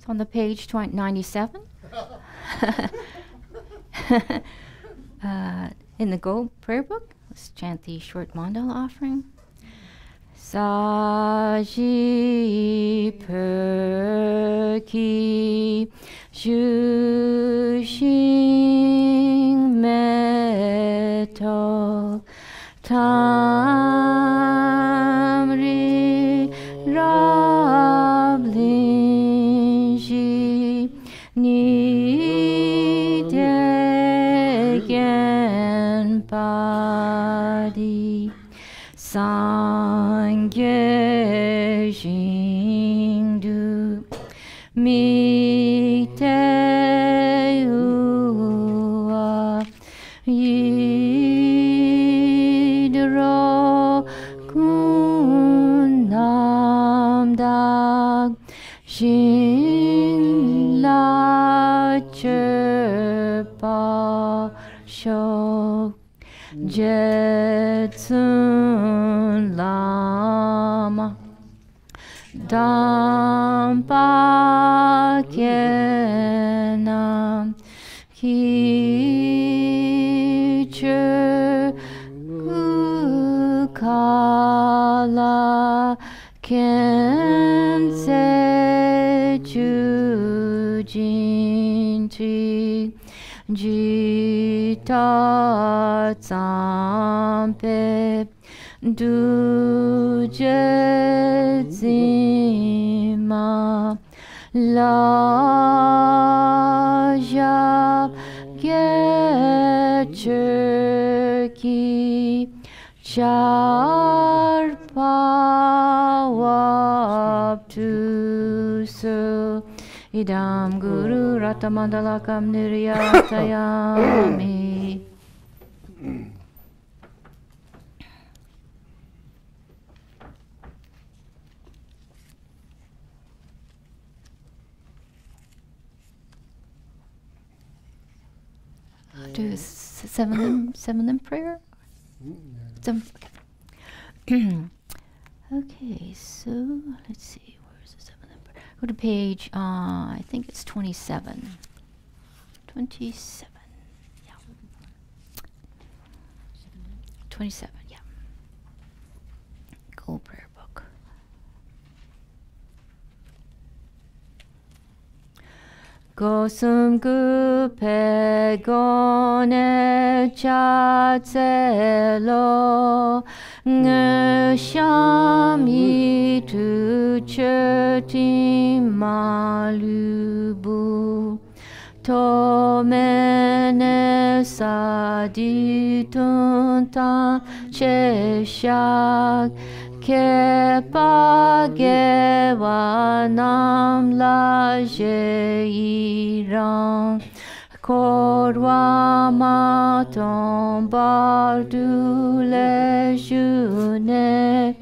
It's on the page 97. In the Gold Prayer Book, let's chant the short mandala offering. Saji perki Jushin meto tamri rablinji ni degen padi Sangye Jindu Mite Uwa Yidro Kunam Dag Jin La Chepa Shok Jetsun Lama Dampa Kenam Kicher Kukala Kense Jujinti Jita Tsampe Duje Zima Laja Gecherki Charpawaptusu Idam Guru Ratamandalakam Niryatayami. Do seven limb prayer? Seven, okay. Okay, so let's see, where's the seven limb prayer? Go to page, I think it's 27. 27, yeah. 27, yeah. Gold prayer book. Gosum gupe gone chatselo ngshami tu cheti malubu tomene saditunta cheshak Kepa gewa nam la jeirang Korwa maton bardu le june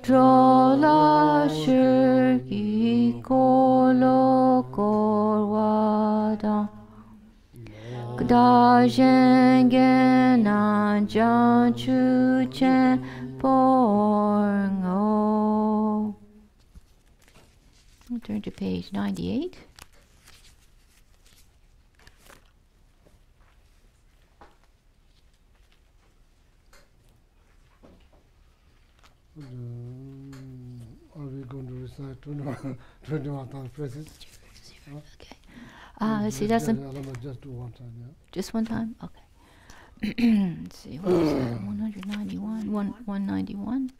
Trola shirki kolo korwada Gda jengen an jan chu chen Porngo. We'll turn to page 98. Are we going to recite 21,000 phrases? Okay. Let's see, that's just do one time, yeah? Just one time? Okay. Let's see, what is that? 191, 191.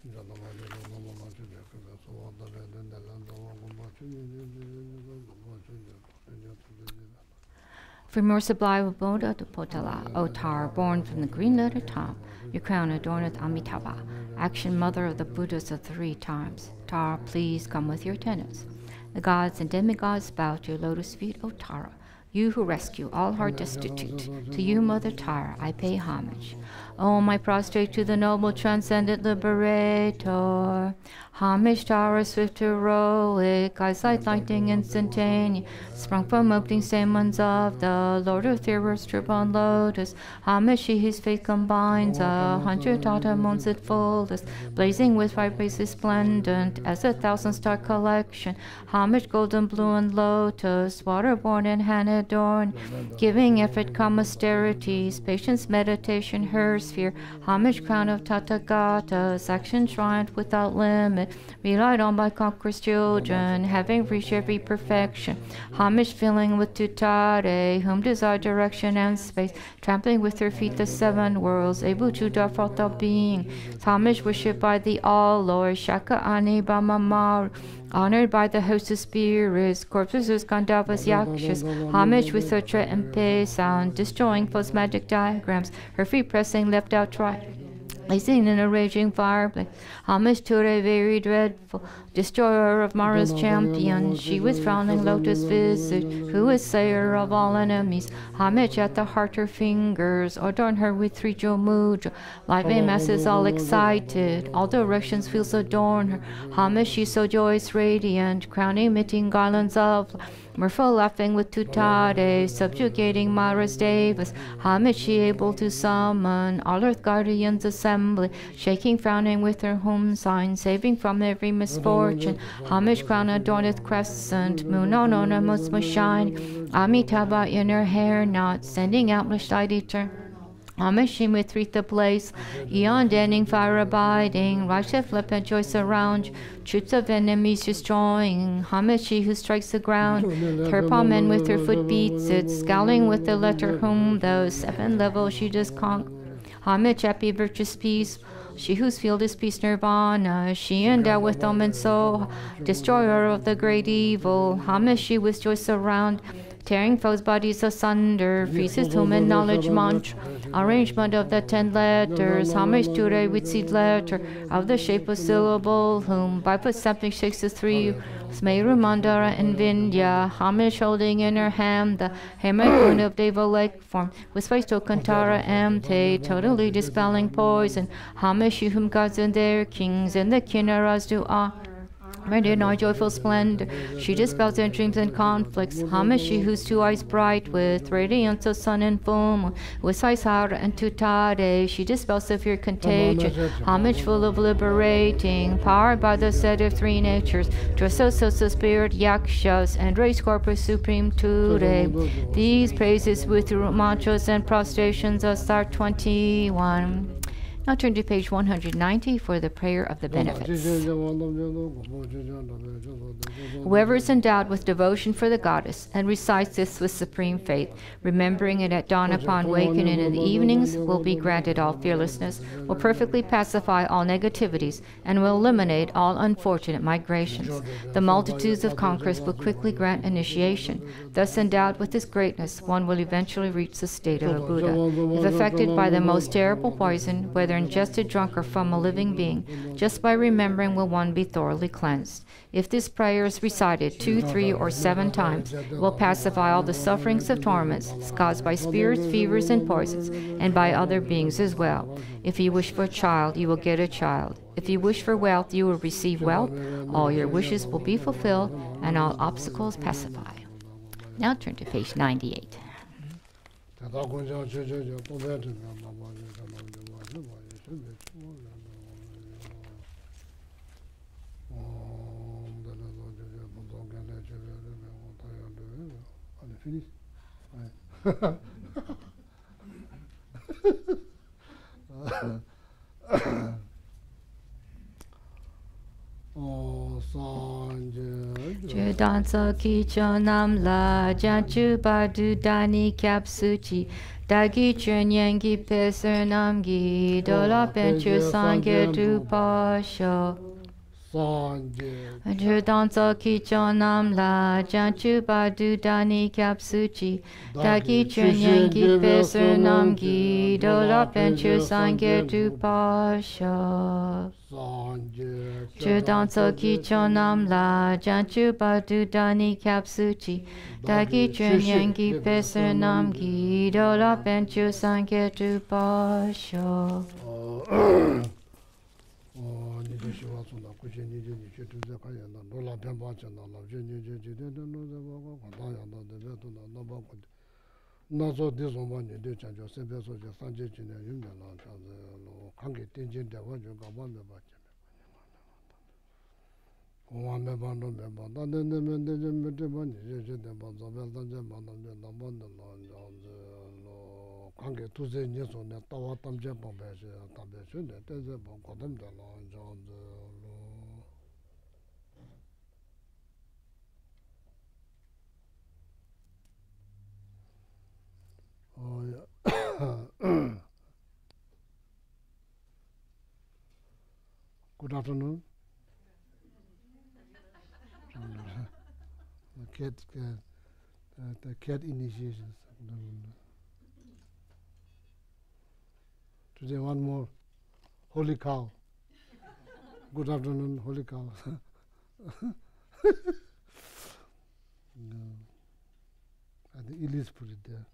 From your sublime Buddha to Potala, O Tara, born from the green letter Tam, your crown adorneth Amitabha, action mother of the Buddhas of 3 times. Tara, please come with your attendants. The gods and demigods bow to your lotus feet, O Tara. you who rescue all heart destitute. To you, Mother Tara, I pay homage. Oh, my prostrate to the noble transcendent liberator. Homage, Tara, swift heroic, eyesight lightning instantaneous, sprung from opening stamens of the Lord of Theros, Tribune Lotus. Homage, she whose faith combines 100 autumns at fullest, blazing with vibration splendent as a 1,000-star collection. Homage, golden blue and lotus, waterborn and hand adorned, giving effort, calm austerities, patience, meditation, her sphere. Homage, crown of Tathagatas, action triumph without limit, relied on by conquerors' children, having reached every perfection. Homage, filling with Tutare, whom desire direction and space, trampling with her feet the 7 worlds, able to draw forth all being. Homage, worshipped by the All-Lord, Shaka Ani Bamamaru, honored by the host of spirits, corpses, Gandharvas, Yakshas. Homage with her tre and pay sound, destroying false magic diagrams, her feet pressing left out blazing in a raging fireplace. Homage to a very dreadful destroyer of Mara's champion, she with frowning lotus visage, who is sayer of all enemies. Homage at the heart her fingers, adorn her with 3 Jomuja. Lively masses all excited, all directions wheels adorn her. Homage, she so joyous, radiant, crown emitting garlands of mirthful laughing with Tutare, subjugating Mara's devas. Homage, she able to summon all earth guardians assembly, shaking, frowning with her home sign, saving from every misfortune. Homage, crown adorneth crescent, moon on ornaments most shining, Amitabha in her hair knot, sending out much light eternal. Homage, she with wreath ablaze, eon denning, fire abiding, righteous flip and joy surround, troops of enemies destroying. Homage, she who strikes the ground, her palm and with her foot beats it, scowling with the letter whom those 7 levels she does conquer. Homage, happy virtuous peace, she whose field is peace nirvana, she endowed with omen soul, destroyer of the great evil. Homage, she with joy surround, tearing foes' bodies asunder, freezes whom in knowledge mantra, arrangement of the 10 letters. Homage to a with seed letter of the shape of syllable, whom by foot something shakes the 3 Smeru, Mandara, and Vindhya. Homage, holding in her hand the hammer moon of Deva-like form, with face to Kantara Amte, totally dispelling poison. Homage, she whom gods and their kings and the Kinnaras do honor, in our joyful splendor, she dispels their dreams and conflicts. Homage, she whose 2 eyes bright with radiance of sun and full moon, with Saisara and Tutare, she dispels severe contagion. Homage, full of liberating, powered by the set of 3 natures, to associate the spirit Yakshas and raise corpus supreme today. These praises with mantras and prostrations of start 21. Now turn to page 190 for the prayer of the benefits. Whoever is endowed with devotion for the goddess and recites this with supreme faith, remembering it at dawn upon waking and in the evenings, will be granted all fearlessness, will perfectly pacify all negativities, and will eliminate all unfortunate migrations. The multitudes of conquerors will quickly grant initiation. Thus endowed with this greatness, one will eventually reach the state of a Buddha. If affected by the most terrible poison, whether ingested, drunk, or from a living being, just by remembering will one be thoroughly cleansed. If this prayer is recited 2, 3, or 7 times, it will pacify all the sufferings of torments caused by spirits, fevers, and poisons, and by other beings as well. If you wish for a child, you will get a child. If you wish for wealth, you will receive wealth. All your wishes will be fulfilled, and all obstacles pacify. Now turn to page 98. Finish? Dansa kicho nam la janchu badu dani kapsuchi dagi chunyangi peser namgi dola penchu sange du pasho. Sanje. Judanzo kichonam la janchu badu dani kapsuchi dagi chunyangi pesernam gi dola penchu sangye tu pasha. Sanje. Judanzo kichonam la janchu badu dani kapsuchi dagi chunyangi pesernam gi dola penchu sangye tu pasha. 나서 대송반에 대장저 세배소 산제진에 윤면한 장로 관계 땡진데 원전 가만에 봤죠. 공원에 반도 멤버 나는데 좀 이제 반자벨단제 만나면 남반도 관계 두세 년선에 따와 담제 방배서 담배선에 대제 방고담도 Good afternoon. The cat initiations. Today one more. Holy cow. Good afternoon, holy cow. I think Elise put it there.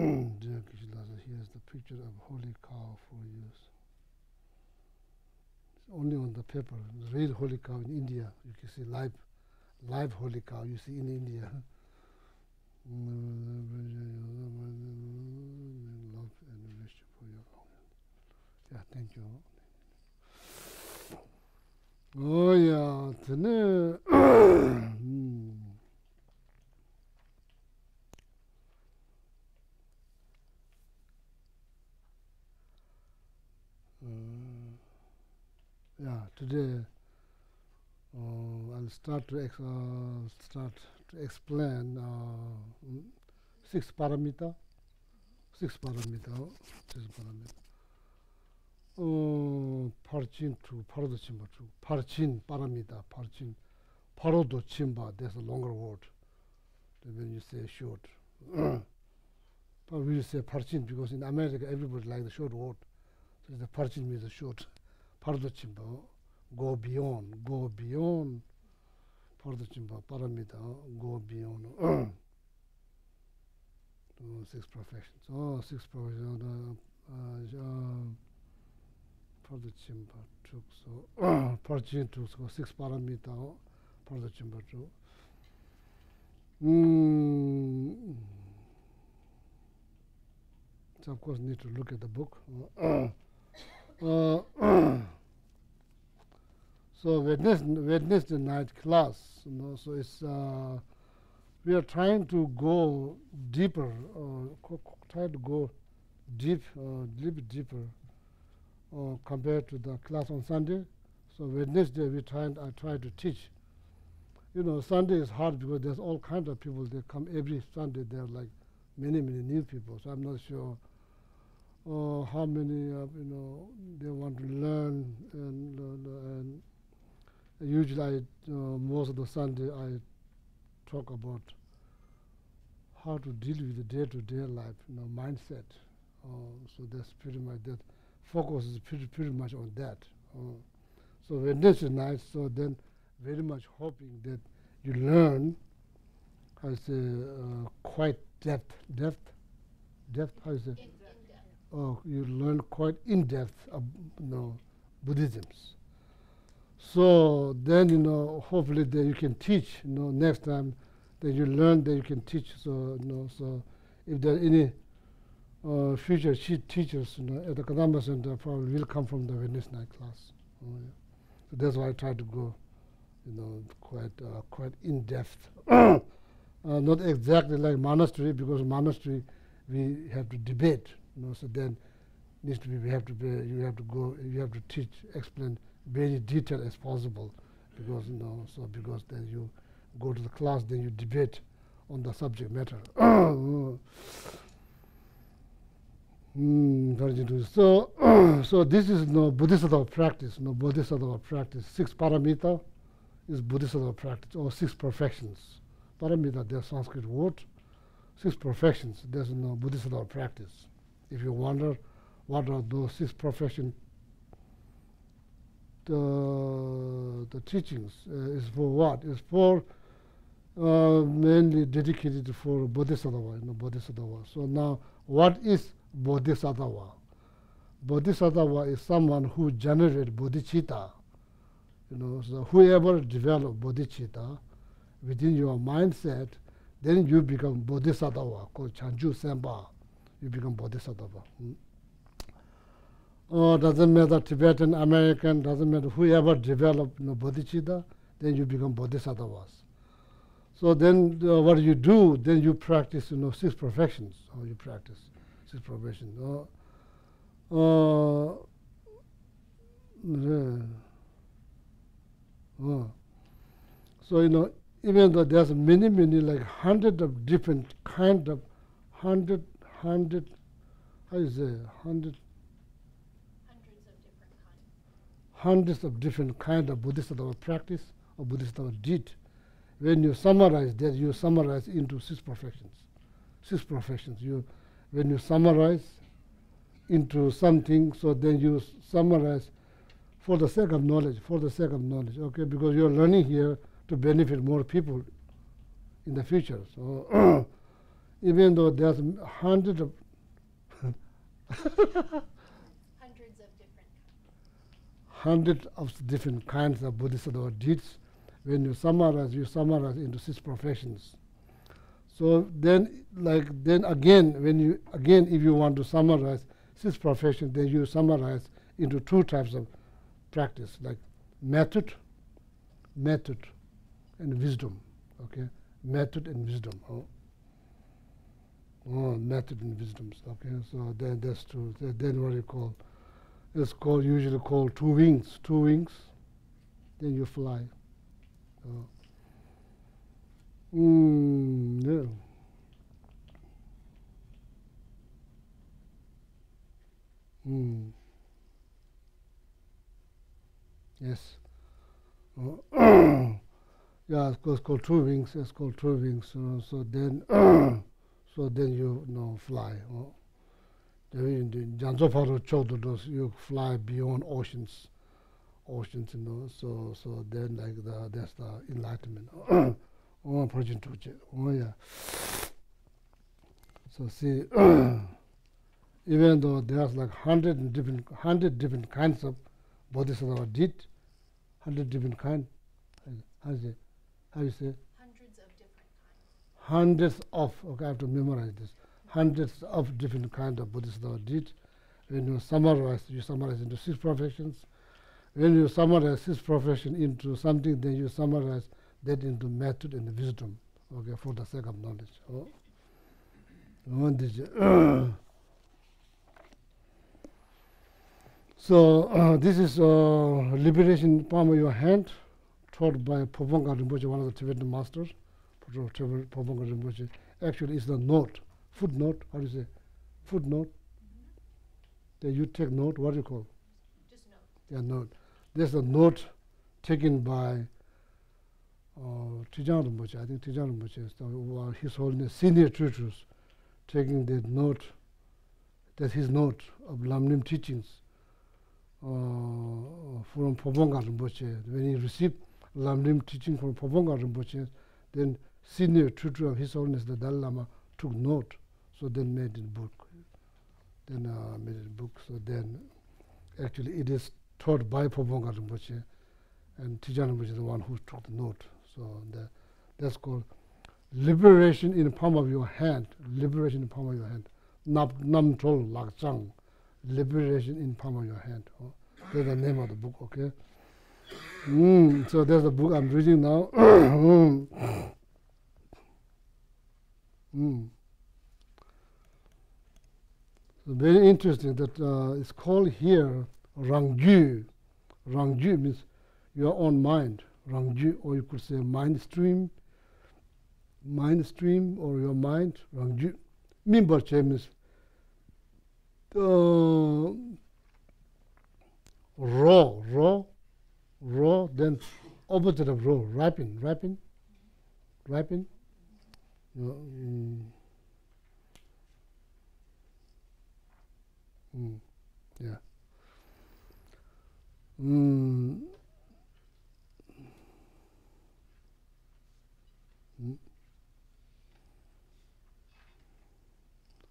Here's the picture of holy cow for use. It's only on the paper. The real holy cow in India. You can see live holy cow you see in India. Love and wish for your long. Yeah, thank you. Oh yeah, today. Today I'll start to explain 6 parameter. 6 parameter. Parchin to paradochimba to parchin parameter. Parchin parodochimba. There's a longer word than when you say short. But we say parchin because in America everybody likes the short word. So the parchin means a short. Paradochimba. Go beyond. Paradochimba parameter. Go beyond. 6 perfections. 6 perfections. Paradochimba took so parchin took so 6 parameter. Paradochimba took. So of course need to look at the book. So Wednesday night class, so it's we are trying to go deeper, try to go little bit deeper compared to the class on Sunday. So Wednesday I try to teach. Sunday is hard because there's all kinds of people. They come every Sunday. There are like many new people. So I'm not sure how many they want to learn, and usually most of the Sunday I talk about how to deal with the day-to-day life, mindset. So that's pretty much that focus is pretty much on that. So Wednesday night, so then very much hoping that you learn, how to say, quite depth, how to say? You learn quite in-depth, Buddhisms. So then, hopefully that you can teach, next time that you learn that you can teach. So, so if there are any future teachers, at the Kadampa Center, probably will come from the Wednesday night class. So that's why I try to go, quite in-depth. Not exactly like monastery, because monastery we have to debate. So then needs to be you have to teach, explain very detailed as possible, because because then you go to the class, then you debate on the subject matter. So, so this is no Bodhisattva practice. No Bodhisattva practice. 6 paramita is Bodhisattva practice, or 6 perfections. Paramita, there's Sanskrit word. 6 perfections. There's no Bodhisattva practice. If you wonder what are those 6 perfections, the teachings is for what? Is for mainly dedicated for Bodhisattva, Bodhisattva. So now, what is Bodhisattva? Bodhisattva is someone who generated bodhicitta. So whoever developed bodhicitta within your mindset, then you become Bodhisattva, called Chanju Senpa. You become Bodhisattva. Doesn't matter Tibetan, American, doesn't matter whoever developed bodhicitta, then you become Bodhisattvas. So then what you do, then you practice 6 perfections. How you practice 6 perfections. So even though there's many like hundred of different kind of hundred how you say hundreds of different kind of Bodhisattva practice or Bodhisattva deed. When you summarize that, you summarize into 6 perfections. 6 perfections. When you summarize into something, so then you summarize for the sake of knowledge, okay? Because you're learning here to benefit more people in the future. So even though there's hundreds of hundreds of different kinds of Bodhisattva deeds, when you summarize into 6 perfections. So then again, if you want to summarize 6 perfections, then you summarize into 2 types of practice, like method and wisdom. Okay, method and wisdom. Method and wisdom. Okay, so then that's true. Then what you call? It's usually called 2 wings. 2 wings, then you fly. Yeah. Yes. Yeah, it's called 2 wings. It's called 2 wings. So then, you fly. You fly beyond oceans. So then that's the enlightenment. Yeah. So see, even though there's like 100 different kinds of Bodhisattva did, 100 different kinds. How you say? Hundreds of different kinds. Hundreds of. Okay, I have to memorize this. Hundreds of different kinds of Bodhisattva did. When you summarize into 6 perfections. When you summarize 6 perfections into something, then you summarize that into method and wisdom. Okay, for the sake of knowledge. So this is liberation in the palm of your hand, taught by Phobongka Rinpoche, one of the Tibetan masters. Phobongka Rinpoche. Actually, it's the note. Footnote, how do you say? Footnote. Then you take note, what do you call? Just note. Yeah, note. There's a note taken by Trijang Rinpoche. I think Trijang Rinpoche is His Holiness Senior Tutors, taking that note, that's his note of Lamrim teachings from Phobongka Rinpoche. When he received Lamrim teaching from Phobongka Rinpoche, then Senior Tutor of His Holiness the Dalai Lama took note, so then made it book. So then actually it is taught by Phobongka Rinpoche, and Trijang Rinpoche is the one who took the note. So that's called liberation in the palm of your hand. Liberation in the palm of your hand. Nam Tol Lak Chang. Liberation in the palm of your hand. That's the name of the book, okay? So there's the book I'm reading now. So very interesting that it's called here Rangju. Rangju means your own mind. Rangju, or you could say mind stream or your mind. Rangju. Mimbarche means raw, then opposite of raw, ripen. Yeah.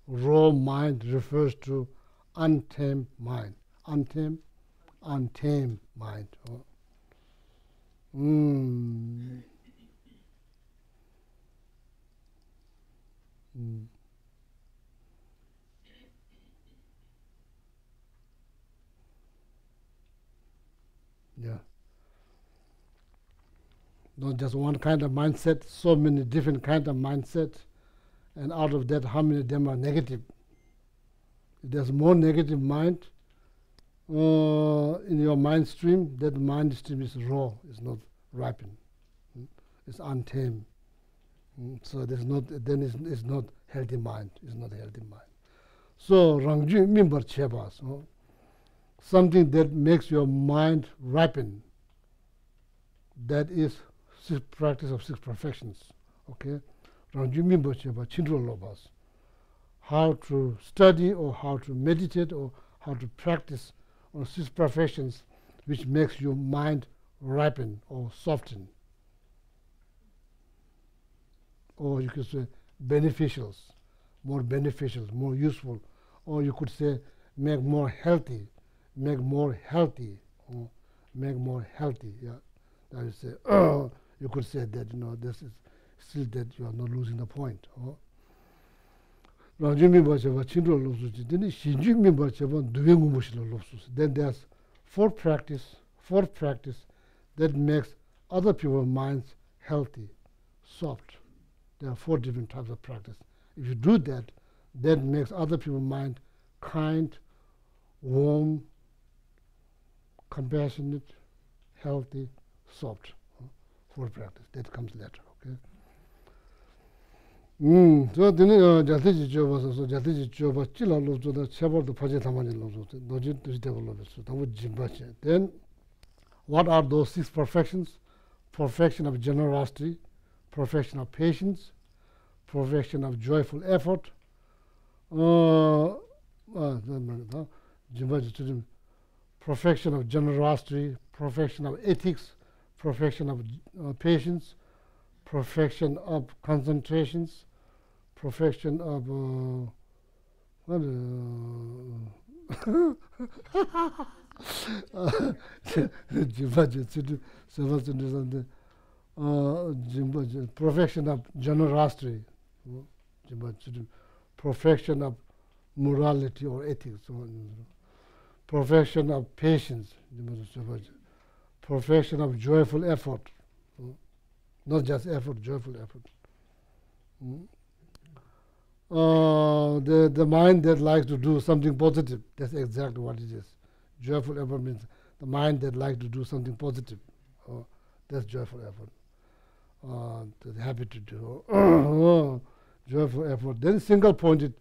Raw mind refers to untamed mind. Untamed mind. Yeah. Not just one kind of mindset, so many different kinds of mindset, and out of that, how many of them are negative? If there's more negative mind in your mind stream, that mind stream is raw, it's not ripened, it's untamed. So there's not, then it's not healthy mind, it's not a healthy mind. So Rangju Mimbar Cheba, so something that makes your mind ripen, that is practice of 6 perfections. Okay? Rangju Mimbar Cheba, Chindro Lobas. How to study or how to meditate or how to practice on 6 perfections which makes your mind ripen or soften. Or you could say beneficials, more useful. Or you could say make more healthy. Yeah. That is say, you could say that, this is still that you are not losing the point. Then there's fourth practice that makes other people's minds healthy, soft. There are 4 different types of practice. If you do that, that makes other people's mind kind, warm, compassionate, healthy, soft. 4 practice. That comes later. Okay. So then Jatiji Joba, so Jatiji Joba, Chila Lozo, the Chapel the Pajatamani Lozo, Nojit to develop it. So that would Jimbache. Then what are those 6 perfections? Perfection of generosity, perfection of patience, perfection of joyful effort, perfection of generosity, perfection of ethics, perfection of patience, perfection of concentrations, perfection of perfection of generosity, perfection of morality or ethics, perfection of patience, perfection of joyful effort, not just effort, joyful effort. The mind that likes to do something positive, that's exactly what it is. Joyful effort means the mind that likes to do something positive. That's joyful effort. Happy to do. Joyful effort. Then single-pointed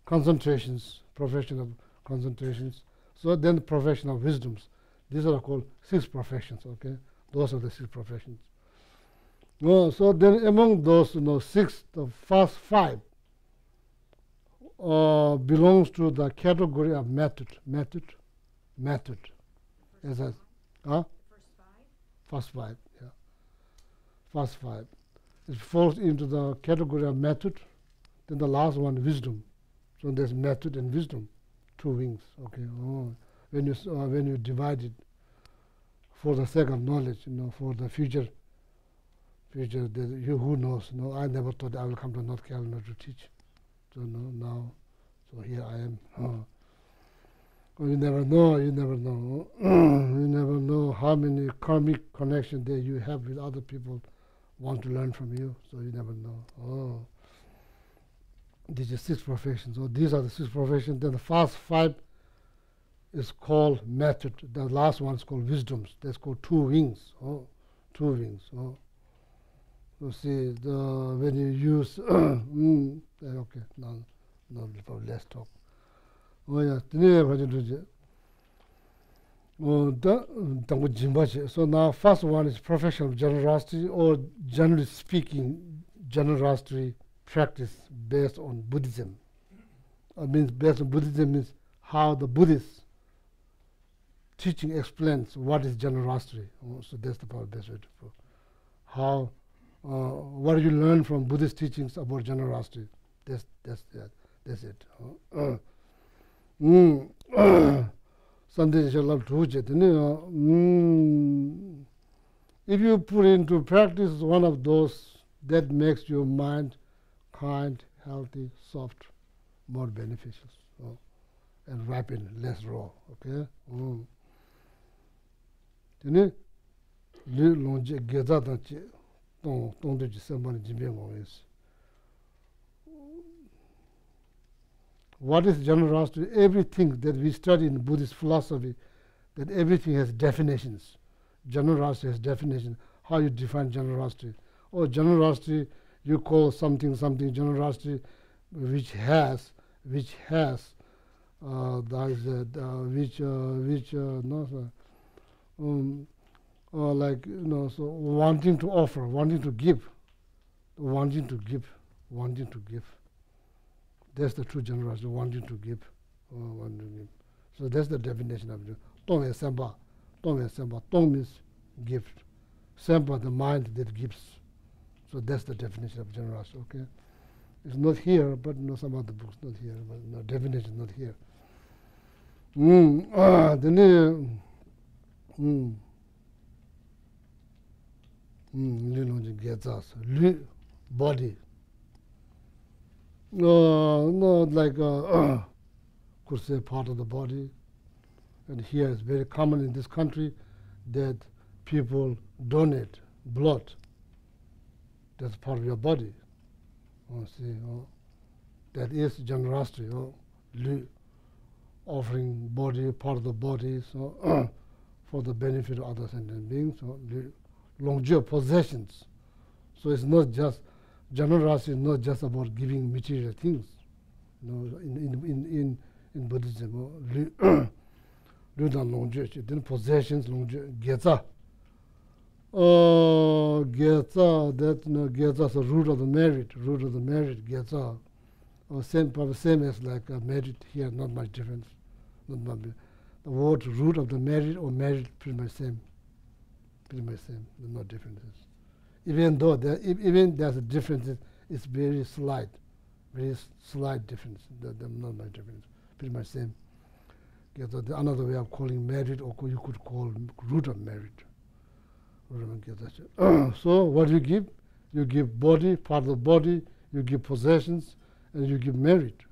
concentrations, perfection of concentrations. So then the perfection of wisdoms. These are called 6 perfections. Okay, those are the 6 perfections. So then among those 6, the first 5 belongs to the category of method. As a, First 5, yeah. First 5. It falls into the category of method. Then the last one, wisdom. So there's method and wisdom, 2 wings. Okay. When you divide it for the sake of knowledge, for the future, who knows? I never thought I will come to North Carolina to teach. So now, so here I am. You never know. You never know how many karmic connections that you have with other people want to learn from you. So you never know. These are 6 perfections. So these are the 6 perfections. Then the first 5 is called method. The last one is called wisdoms. That's called 2 wings. 2 wings. You see, when you use okay, now let's talk. Oh yeah, so now first one is professional generosity, or generally speaking, generosity practice based on Buddhism. Means based on Buddhism means how the Buddhist teaching explains what is generosity. So that's the best way to put. How, what do you learn from Buddhist teachings about generosity? That's it. Something shall have to if you put into practice one of those, that makes your mind kind, healthy, soft, more beneficial, and ripen, less raw. Okay. What is generosity? Everything that we study in Buddhist philosophy, that everything has definitions. Generosity has definition. How you define generosity? Or generosity, you call something generosity, which has like so wanting to offer, wanting to give. That's the true generosity, wanting to give. So that's the definition of it. Tong and sempa. Tong means gift. Sempa, the mind that gives. So that's the definition of generosity, okay? It's not here, but some other books not here, but no definition not here. Body. Not like could say part of the body. And here it's very common in this country that people donate blood. That's part of your body. That is generosity. Offering body, part of the body, so for the benefit of other sentient beings. Longevity, possessions. So it's not just generosity is not just about giving material things. In Buddhism, then possessions, geza. Geza, that geza is the root of the merit. Geza. Same as like merit here, not much difference. The word root of the merit or merit pretty much same. No differences. Even though there's a difference, it's very slight difference. They're not much difference. Pretty much same. Another way of calling merit, or you could call root of merit. So what do you give? You give body, part of the body. You give possessions, and you give merit.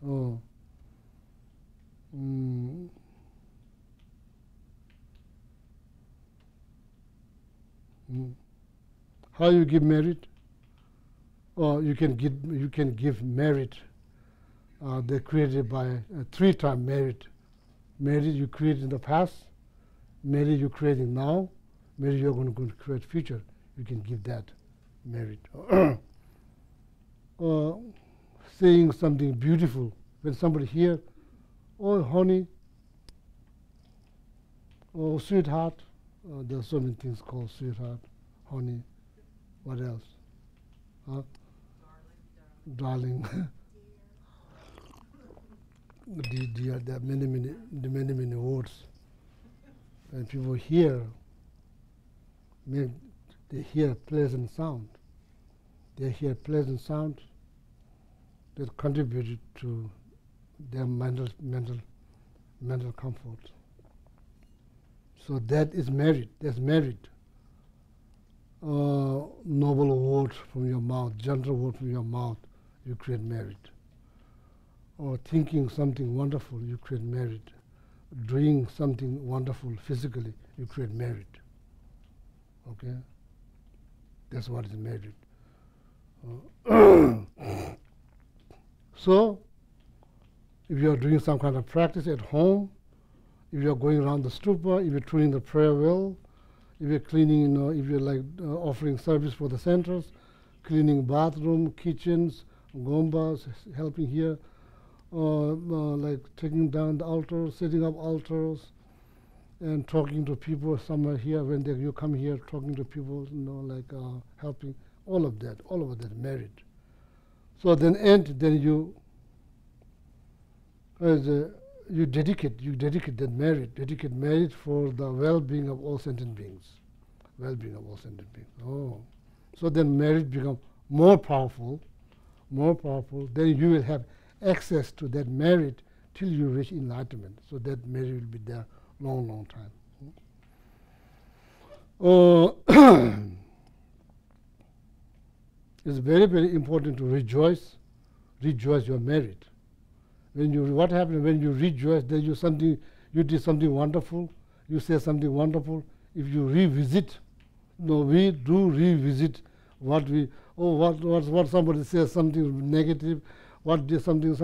How you give merit? You can give merit. They're created by 3-time merit. Merit you create in the past, merit you creating now, merit you're going to create future. You can give that merit. Saying something beautiful when somebody hear, oh honey, oh sweetheart. There are so many things called sweetheart, honey. What else? Darling. Dear, there are many words. And people hear, they hear pleasant sound. They hear pleasant sound that contributed to their mental comfort. So that is merit. That's merit. Noble word from your mouth, gentle word from your mouth, you create merit. Or thinking something wonderful, you create merit. Doing something wonderful physically, you create merit. Okay? That's what is merit. So, if you are doing some kind of practice at home, if you are going around the stupa, if you're tuning the prayer well, if you're cleaning, if you're like offering service for the centers, cleaning bathroom, kitchens, gombas, helping here, like taking down the altars, setting up altars, and talking to people somewhere here when you come here, talking to people, like helping, all of that merit. So then you you dedicate that merit for the well-being of all sentient beings, Oh, so then merit becomes more powerful. Then you will have access to that merit till you reach enlightenment. So that merit will be there long time. It's very important to rejoice your merit. What happens when you rejoice? Then you did something wonderful. You say something wonderful. If you revisit, we do revisit what somebody says something negative. What did somebody do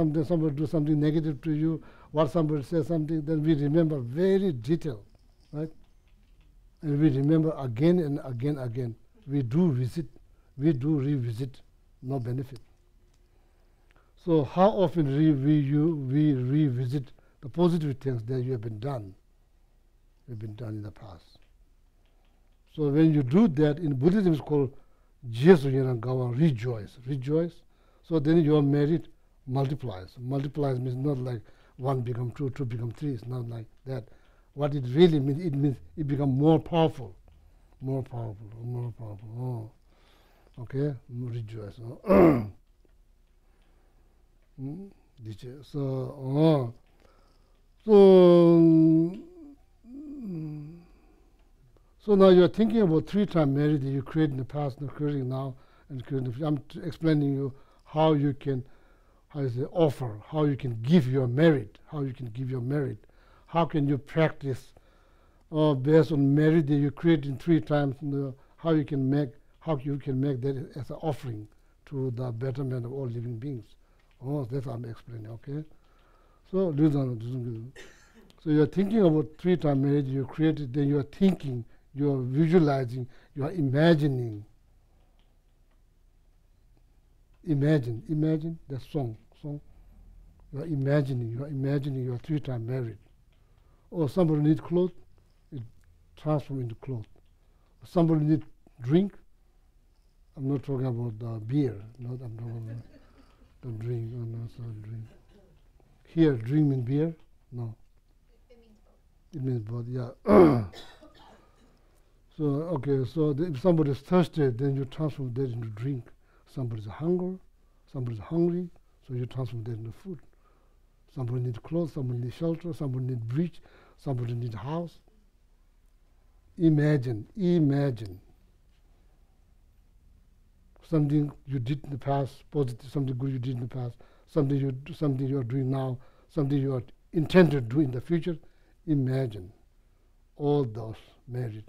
something negative to you? What somebody says something, then we remember very detailed, right? And we remember again and again. We do revisit, no benefit. So how often we revisit the positive things that you have been done in the past. So when you do that, in Buddhism it's called Geshe, rejoice. So then your merit multiplies. Multiplies means not like 1 become 2, 2 become 3. It's not like that. What it really means, it means it becomes more powerful. Oh, okay, rejoice. So now you're thinking about 3-time merit that you create in the past, and creating now, and creating. I'm explaining you how you can, offer, how you can give your merit, how can you practice based on merit that you create in 3 times, how you can make that as an offering to the betterment of all living beings. Oh, that's what I'm explaining, okay? So, so you're thinking about 3-time merit you created, then you're thinking, you're visualizing, you're imagining. Imagine that song. You're imagining your 3-time merit. Or somebody needs clothes, it transforms into clothes. Somebody needs drink. I'm not talking about beer. I'm talking about the drink. Oh, no, it's not drink. Here, drink means beer? No. It means both. It means both, yeah. So, okay, so if somebody's thirsty, then you transform that into drink. Somebody's hungry, so you transform that into food. Somebody needs clothes, somebody needs shelter, somebody needs breach, somebody needs house. Imagine. Something you did in the past, positive, something good you did in the past, something you are doing now, something you are intended to do in the future. Imagine all those merit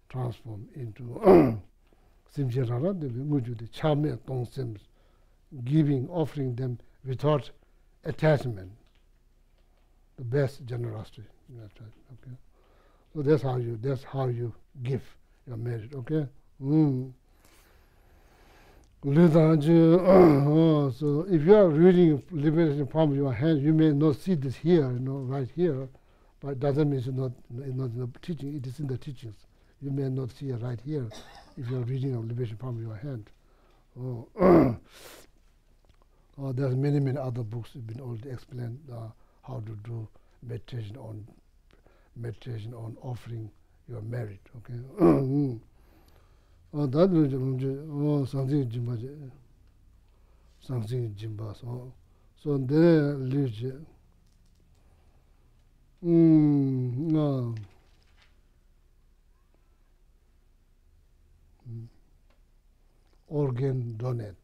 transform into giving, offering them without attachment. The best generosity. Okay. So that's how you give your merit. Okay. So if you are reading Liberation Palm in your hand, you may not see this here, right here, but it doesn't mean it's not in the teaching. It is in the teachings. You may not see it right here if you are reading a Liberation Palm in your hand. There's many other books that have been already explained how to do meditation on offering your merit. Okay. That is something Jimba. So there lives organ donations.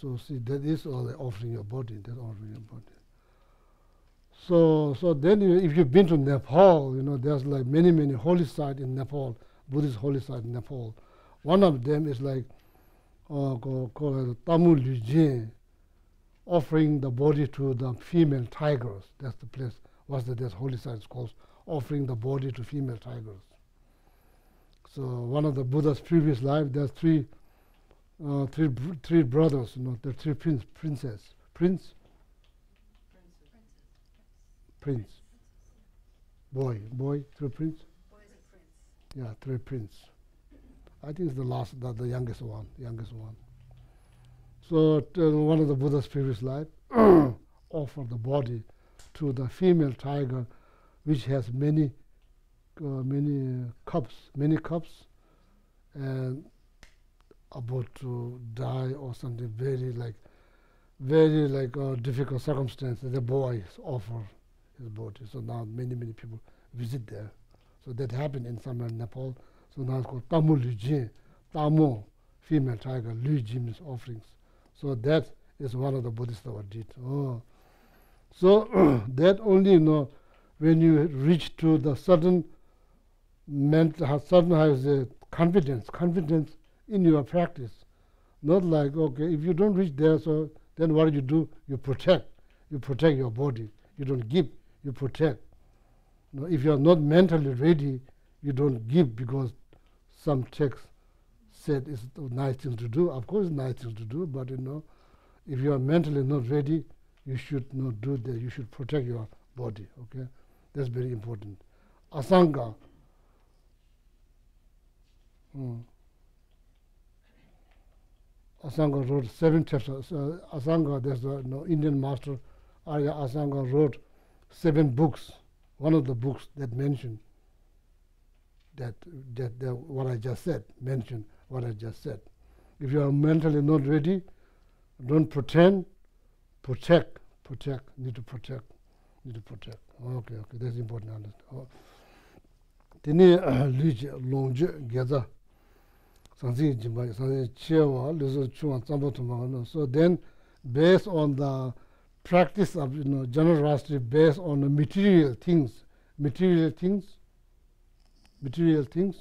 So see, that is all offering your body. So then if you've been to Nepal, there's like many holy sites in Nepal, Buddhist holy sites in Nepal. One of them is like called Tamul Lujin, offering the body to the female tigers. That's the place. That's holy site. It's called offering the body to female tigers. So one of the Buddha's previous life, there's three brothers, the three princes. Boy, three prince. Yeah, three prince. I think it's the last, the youngest one. So one of the Buddha's previous life offered the body to the female tiger, which has many cups, and about to die or something very difficult circumstances. The boy offer his body. So now many people visit there. So that happened in somewhere in Nepal. So now it's called Tamu Lujin, Tamu, female tiger, Lujin means offerings. So that is one of the Bodhisattva did. Oh. So that only, when you reach to the certain has a confidence in your practice. Not like, okay, if you don't reach there, so then what do? You protect your body. You don't give, you protect. If you are not mentally ready, you don't give, because some text said it's a nice thing to do. Of course, it's a nice thing to do, but if you are mentally not ready, you should not do that. You should protect your body. Okay, that's very important. Asanga. Asanga wrote 7 chapters. Asanga, there's the Indian master Arya Asanga wrote 7 books. One of the books that mentioned that what I just said, mentioned what I just said. If you are mentally not ready, don't pretend, protect, need to protect. Okay, that's important. Tene luji longje geza sanzi jimba sanzi chewa luzo chuan sambo tumano. So then, based on the practice of generosity, based on the material things.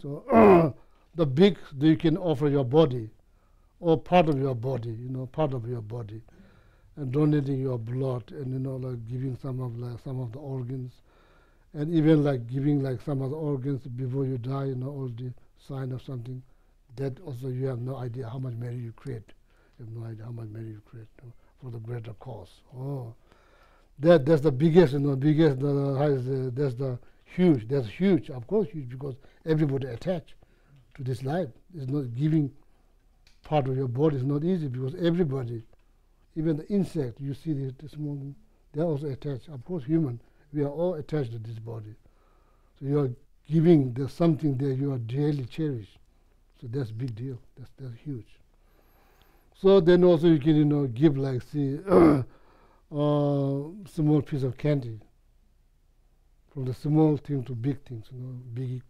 So the big you can offer your body, or part of your body, and donating your blood, and like giving some of the organs. And even like giving like some of the organs before you die, all the sign of something, that also you have no idea how much merit you create. You have no idea how much merit you create for the greater cause. Oh, that's the biggest, that's huge, of course huge, because everybody attached to this life. It's not giving part of your body is not easy, because everybody, even the insect, you see this morning, they're also attached. Of course, human. We are all attached to this body. So you are giving, there's something there you are dearly cherished. So that's a big deal. That's huge. So then also you can give like small piece of candy. From the small thing to big things, big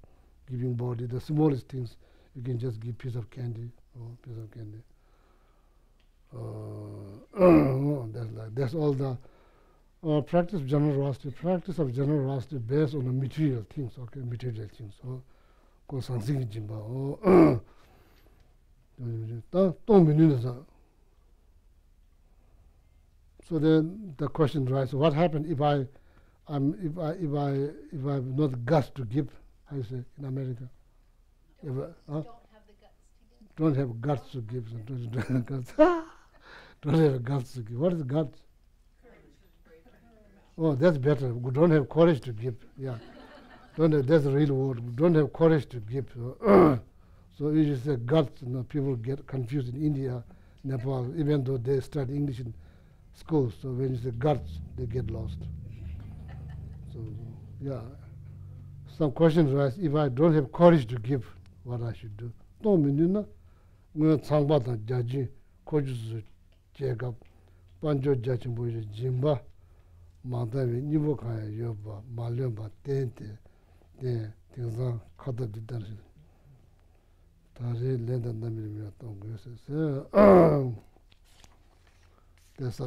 giving body. The smallest things you can just give piece of candy that's all the practice of generosity based on the material things, material things. So then the question arises: what happens if I've not guts to give? How you say in America? Don't have guts to give. Don't have guts to give. What is guts? Oh, that's better. We don't have courage to give. Yeah, that's the real word. We don't have courage to give. So you just say guts. People get confused in India, Nepal, even though they study English in schools. So when you say guts, they get lost. So yeah, some questions arise. If I don't have courage to give, what I should do? Don't mean 창바다 자지 코주스 제가 반조 자친 보이지 짐바 마다비 니보카야 여바 말려바 땡때 네 등산 카드 뒤다시 다시 렌던담이면 또 그래서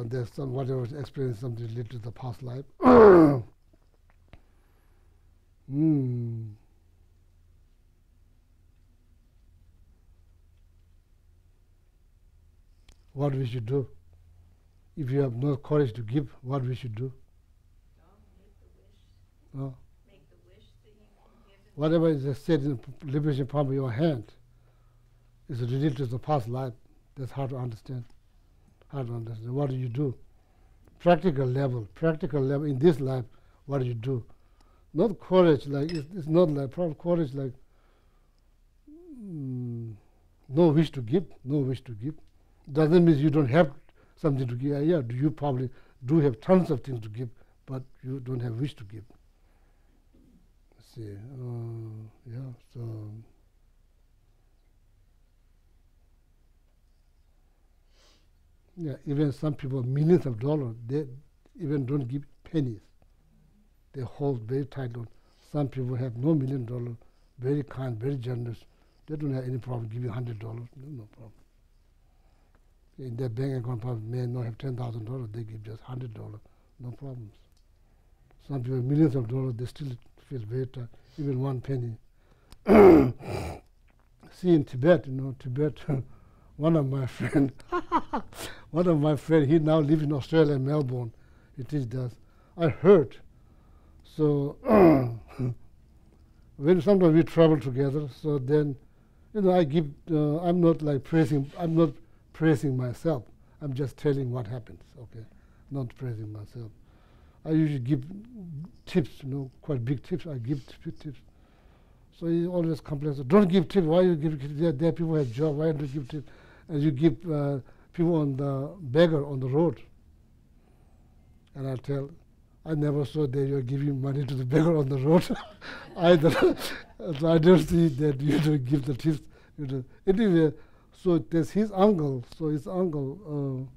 there's some whatever experience something related to the past life. What we should do? If you have no courage to give, what we should do? Make the wish whatever is said in the liberation palm of your hand is related to the past life. That's hard to understand. Hard to understand. What do you do? Practical level in this life, what do you do? Not courage, like it's not like proper courage, like no wish to give. Doesn't mean you don't have something to give. Yeah, you probably do have tons of things to give, but you don't have wish to give. Let's see, yeah, so. Yeah, even some people, millions of dollars, they even don't give pennies. They hold very tight on. Some people have no $1 million, very kind, very generous. They don't have any problem giving $100, no problem. In their bank account, probably may not have $10,000, they give just $100, no problems. Some people have millions of dollars, they still feel very tight, even 1 penny. See, in Tibet, Tibet, one of my friends, he now lives in Australia, Melbourne. He teaches us. I heard. So when sometimes we travel together, so then, I give. I'm not like praising. I'm not praising myself. I'm just telling what happens. Okay, not praising myself. I usually give tips. Quite big tips. I give tips. So he always complains. Don't give tips. Why you give tips? There people have jobs. Why don't you give tips? And you give people on the beggar on the road. And I tell, I never saw that you're giving money to the beggar on the road either. So I don't see that you don't give the tips. Anyway, so there's his uncle. So his uncle,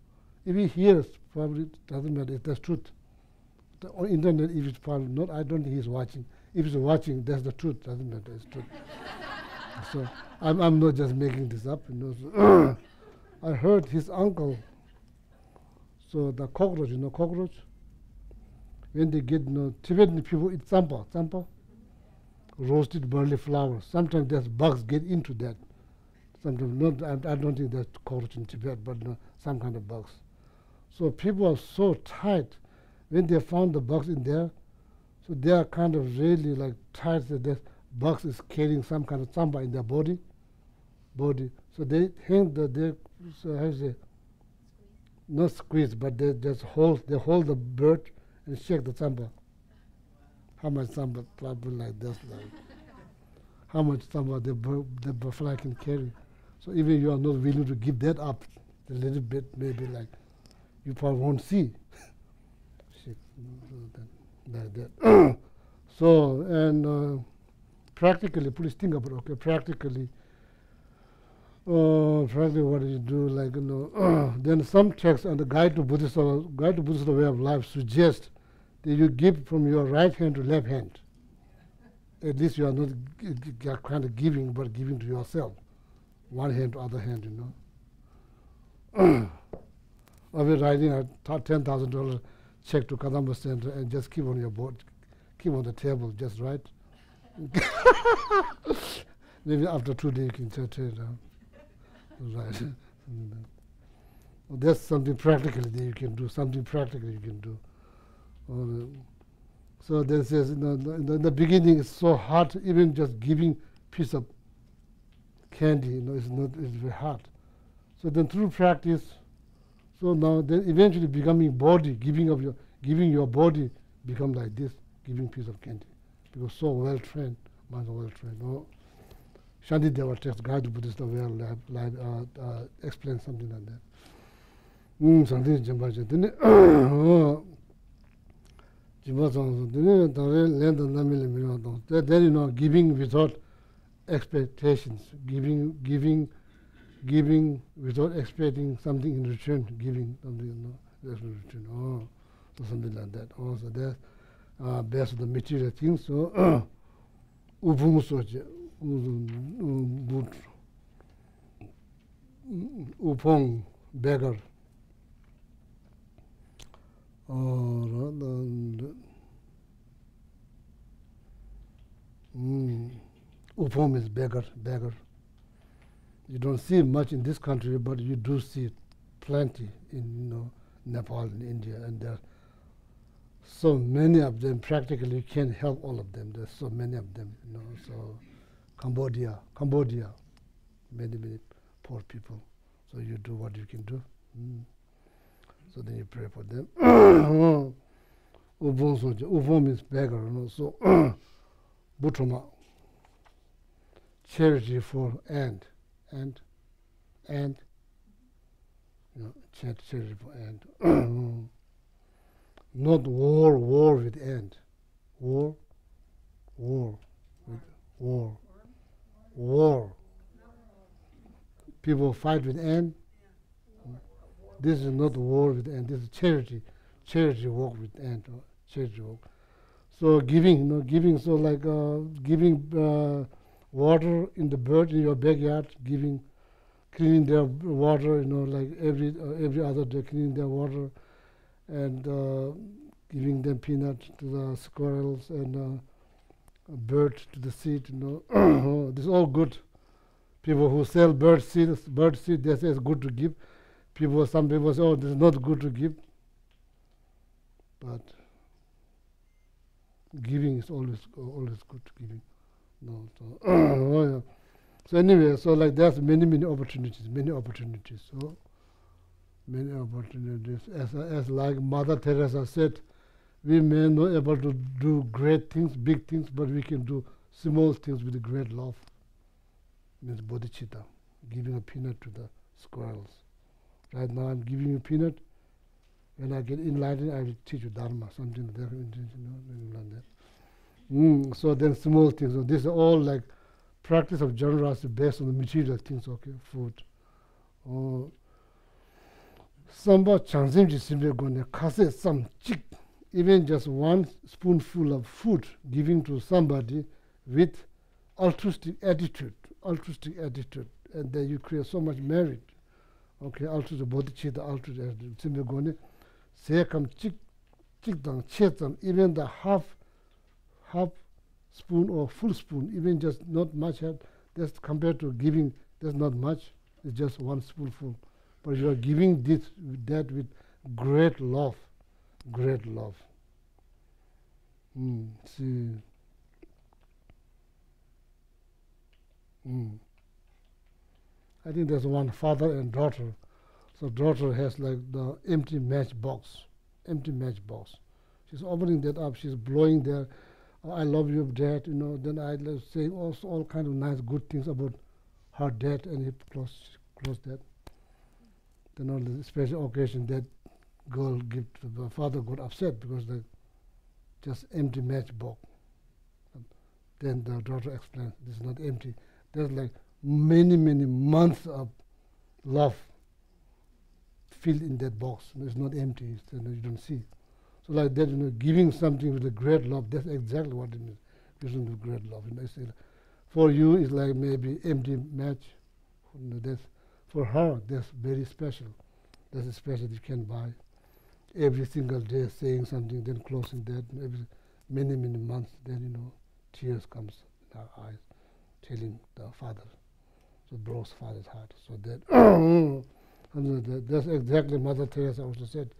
if he hears, probably it doesn't matter if that's truth. On internet, if it's probably not, I don't think he's watching. If he's watching, that's the truth. Doesn't matter, it's truth. So I'm not just making this up. So I heard his uncle. So the cockroach, cockroach. When they get, Tibetan people eat tsampa, roasted barley flour. Sometimes there's bugs get into that. Sometimes not. I don't think there's cockroach in Tibet, but some kind of bugs. So people are so tight when they found the bugs in there. So they are kind of really like tight that the bugs is carrying some kind of tsampa in their body. So they hang so how you say, not squeeze, but they just hold the bird and shake the tsampa. How much tsampa, probably like this, like how much tsampa the butterfly can carry. So even you are not willing to give that up a little bit, maybe like you probably won't see. Like that. So, and practically, please think about it, okay, practically what do you do, like, then some texts and the Guide to Buddhist Way of Life suggest that you give from your right hand to left hand. At least you are not kind of giving, but giving to yourself. One hand to other hand, Or we're writing a $10,000 check to Kadampa Center and just keep on your board, keep on the table, just write. Maybe after 2 days you can turn it down. Right. Well, that's something practically that you can do, So then says, in the beginning it's so hard, even just giving piece of candy, it's very hard. So then through practice, so now then eventually becoming body, giving your body become like this, giving piece of candy. Because so well trained, minds are well trained. Shanti Deva text, Guide to Buddhist Way of Life, explain something like that. Something Jimbaja. Then giving without expectations, giving without expecting something in return, giving something in return. So something like that. So that's based on the material things. So upung soche, upung beggar. Upong is beggar. You don't see much in this country, but you do see plenty in Nepal and India, and there are so many of them, practically you can't help all of them. There's so many of them, so Cambodia, many poor people. So you do what you can do. So then you pray for them. Uvon means beggar, so Butoma, charity for and, charity for and. Not war with end. War. People fight with end. This is not war with end. This is charity. Charity work with end. Charity work. So giving, giving. So like giving water in the bird in your backyard. Giving, cleaning their water. Like every other day, cleaning their water. And giving them peanuts to the squirrels and a bird to the seed, This is all good. People who sell bird seed, they say it's good to give. Some people say, oh, this is not good to give. But giving is always good to giving. So anyway, so like there's many opportunities. So many opportunities. As like Mother Teresa said, we may not able to do great things, big things, but we can do small things with great love. Means bodhicitta, giving a peanut to the squirrels. Right now I'm giving you peanut. When I get enlightened, I will teach you Dharma, something like that. So then small things. So these are all like practice of generosity based on the material things, okay, food. Samba chansimji simbe gone kase some chick, even just one spoonful of food giving to somebody with altruistic attitude, and then you create so much merit. Okay, altruistic bodhicitta, altruistic attitude. Simbe gone, say come chick dang chetam, even the half spoon or full spoon, even just not much. That's compared to giving. That's not much. It's just one spoonful. But you are giving that with great love. See. I think there's one father and daughter. So daughter has like the empty matchbox. She's opening that up. She's blowing there. Oh, I love you, Dad. Then I say also all kind of nice, good things about her dad, and he close that. Then on the special occasion, that girl give to the father got upset because they just empty matchbox. Then the daughter explains, this is not empty. There's like many months of love filled in that box. It's not empty. You don't see. So like that, giving something with a great love, that's exactly what it means. Giving with great love. For you, it's like maybe empty match. That's, for her, that's very special. That's a special you can buy. Every single day saying something, then closing that. Every many months, then tears comes in our eyes, telling the father. So broke father's heart. So that that's exactly Mother Teresa also said.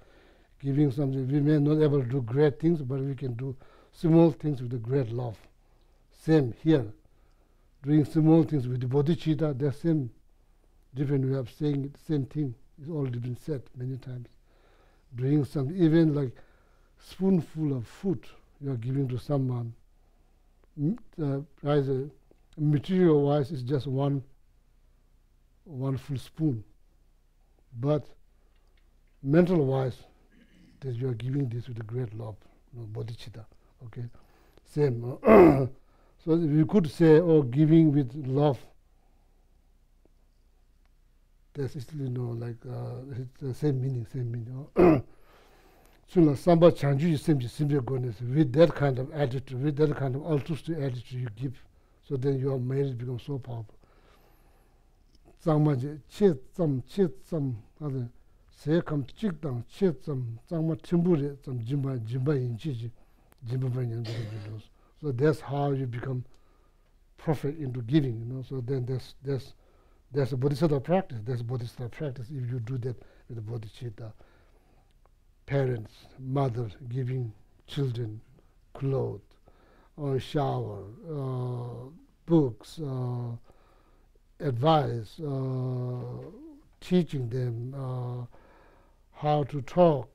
Giving something, we may not able to do great things, but we can do small things with a great love. Same here. Doing small things with the bodhicitta, the same different way of saying it, same thing. It's already been said many times. Doing something, even like spoonful of food you are giving to someone. Material-wise, it's just one full spoon. But mental-wise, that you are giving this with a great love, bodhicitta. Okay, same. So we could say, giving with love. That's like it's the same meaning. So samba chanju simply with that kind of attitude, with that kind of altruistic attitude you give, so then your marriage becomes so powerful. Sangma che some other say come chick down che some sangma timbure some jimba inchi jimba banyan. So that's how you become prophet into giving. So then there's a bodhisattva practice. There's bodhisattva practice if you do that with the bodhicitta. Parents, mother giving children, clothes, or shower, books, advice, teaching them how to talk,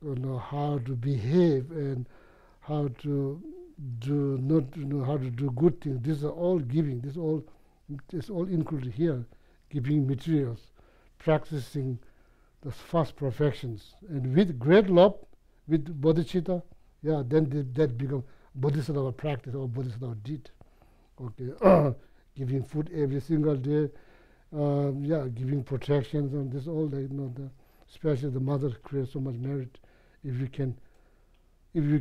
how to behave, and how to do not how to do good things. These are all giving. This all included here, giving materials, practicing the first perfections, and with great love, with bodhicitta, then that becomes bodhisattva practice or bodhisattva deed. Okay, giving food every single day, giving protections, and this all especially the mother creates so much merit if you can if you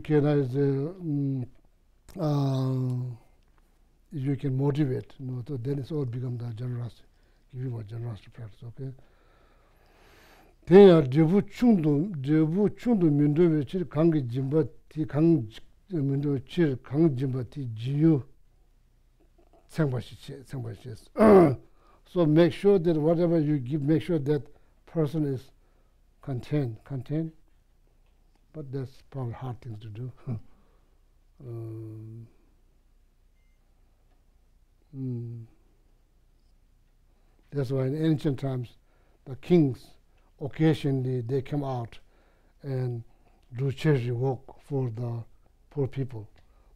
can motivate, so then it's all become the generosity, giving or generosity practice. Okay. Then devu chundu mindo vechir kangi jimba ti kang mindo chir kang jimba ti jiyu sangbashi. So make sure that whatever you give, make sure that person is content. But that's probably hard things to do. That's why in ancient times, the kings occasionally they come out and do charity work for the poor people.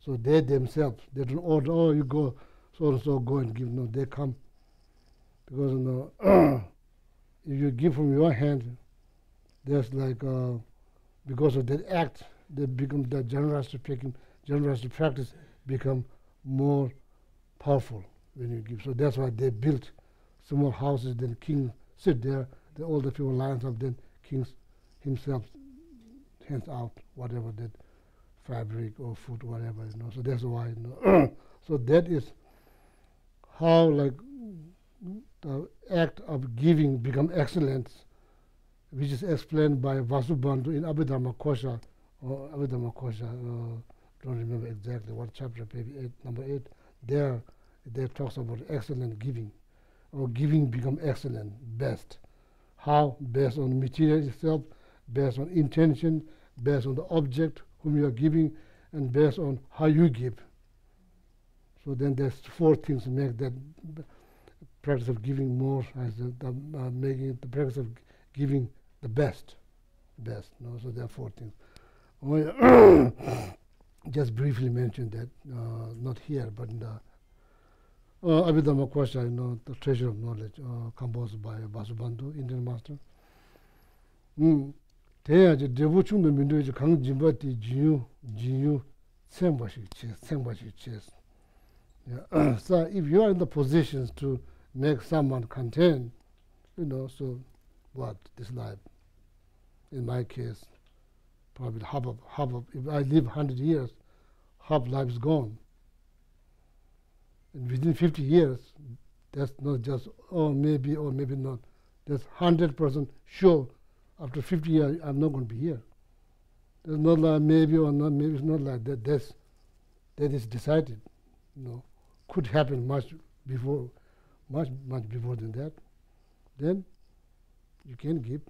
So they themselves, they don't order, oh, you go, so and so go and give. No, they come. Because if you give from your hand, there's like, because of that act, they become the generosity practice become more powerful when you give. So that's why they built small houses, then king sit there, all the people lines up, then king himself hands out whatever that fabric or food, whatever, So that's why, So that is how like the act of giving become excellence, which is explained by Vasubandhu in Abhidharma Kosha, don't remember exactly what chapter, maybe number 8. There talks about excellent giving, or giving become excellent, best. How? Based on material itself, based on intention, based on the object whom you are giving, and based on how you give. So then there's 4 things to make that practice of giving more, as making the practice of giving the best. So there are 4 things. Just briefly mention that, not here, but in the Abhidharma Kosha, the treasure of knowledge, composed by Vasubandhu, Indian master. Teyaji devu chungdo mindoji kang jimbati jinyu tsenbashi ches. So if you are in the positions to make someone content, so what, this life, in my case, probably half of, if I live 100 years, half life is gone. And within 50 years, that's not just, maybe or maybe not. That's 100% sure. After 50 years, I'm not going to be here. There's not like maybe or not, maybe it's not like that. That is decided. Could happen much before than that. Then you can give.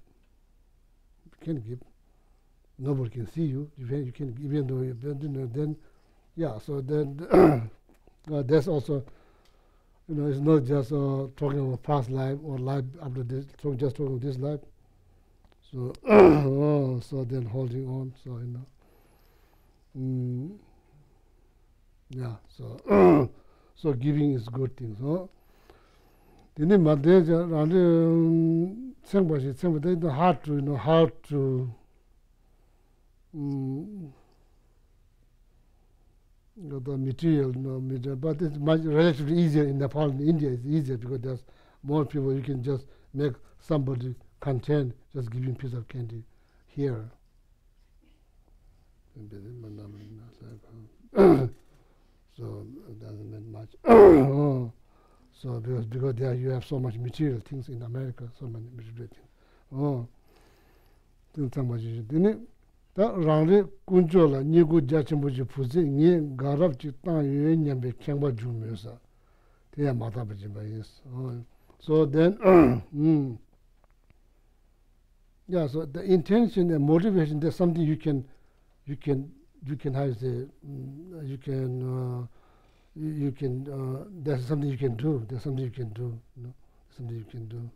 Nobody can see you. You can, even though then, so then that's also, it's not just talking about past life or life after this, just talking about this life. So, so then holding on, so, so giving is good thing. So, then it's hard to, how to, the material, but it's much relatively easier in Nepal. In India, it's easier because there's more people. You can just make somebody content just giving piece of candy here. So it doesn't mean much. So because there you have so much material things in America, so many material things. Tā rāngrī kūñchō la nīgū jāchīmbu jī pūsī ngī gārab chī tāng yuwa nyambi khyāngba jūmiyō sā. Tēyā mātāpa jīmba yīs. So then, so the intention and motivation, there's something you can you can have the, you can, there's something you can do, there's something you can do, you know, something you can do.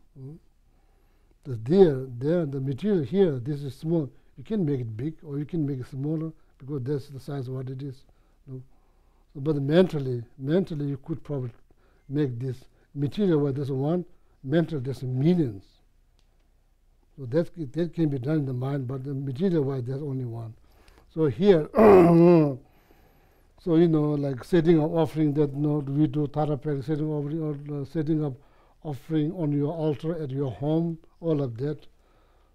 There, the material here, this is small. You can make it big or you can make it smaller because that's the size of what it is. You know? So, but mentally, you could probably make this material where there's one, mental there's millions. So that can be done in the mind, but the material wise there's only one. So here, so you know, like setting up offering that we do Tara practice, setting up offering on your altar at your home, all of that.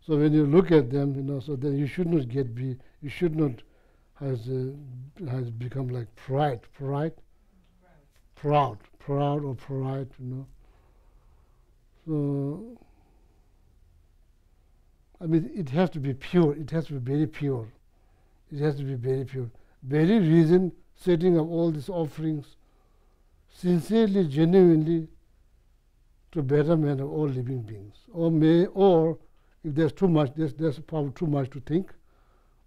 So when you look at them, you know, so then you should not you should not has become like proud, or pride, you know. So I mean, it has to be pure. It has to be very pure. It has to be very pure. Very reason setting up all these offerings, sincerely, genuinely, to betterment of all living beings. Or if there's too much, there's probably too much to think,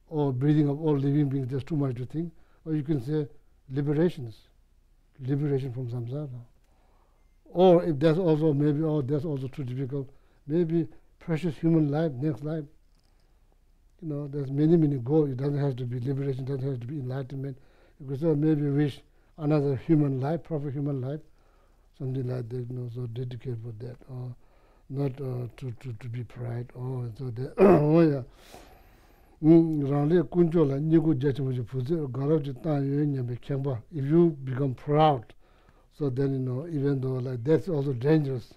or breathing of all living beings, there's too much to think. Or you can say liberation from samsara. Or if there's also maybe, that's also too difficult, maybe precious human life, next life. You know, there's many goals. It doesn't have to be liberation, it doesn't have to be enlightenment. You could say maybe wish another human life, proper human life, something like that, you know, so dedicate for that, or not to be pride, or so that. Oh yeah. If you become proud, so then, you know, even though like that's also dangerous.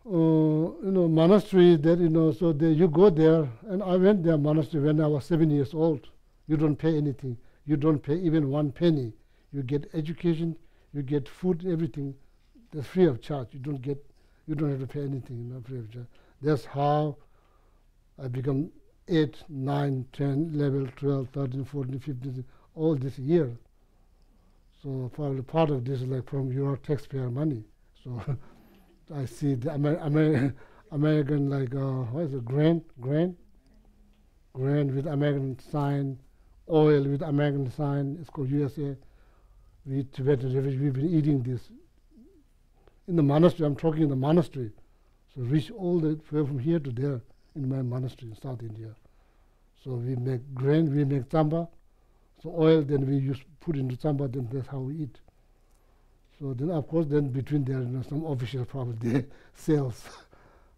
You know, monastery that, you know, so you go there, and I went there monastery when I was 7 years old. You don't pay anything. You don't pay even 1 penny. You get education, you get food, everything. That's free of charge. You don't have to pay anything, you know, free of charge. That's how I become 8, 9, 10, 11, 12, 13, 14, 15, all this year. So probably part of this is like from your taxpayer money. So I see the American like what is it, grain with American sign, oil with American sign. It's called USA. We Tibetan refugees, we've been eating this in the monastery. I'm talking in the monastery. So reach all the way from here to there in my monastery in South India. So we make grain, we make tamba. So oil, then we put into tamba. Then that's how we eat. So then, of course, then between there, you know, some official probably sales.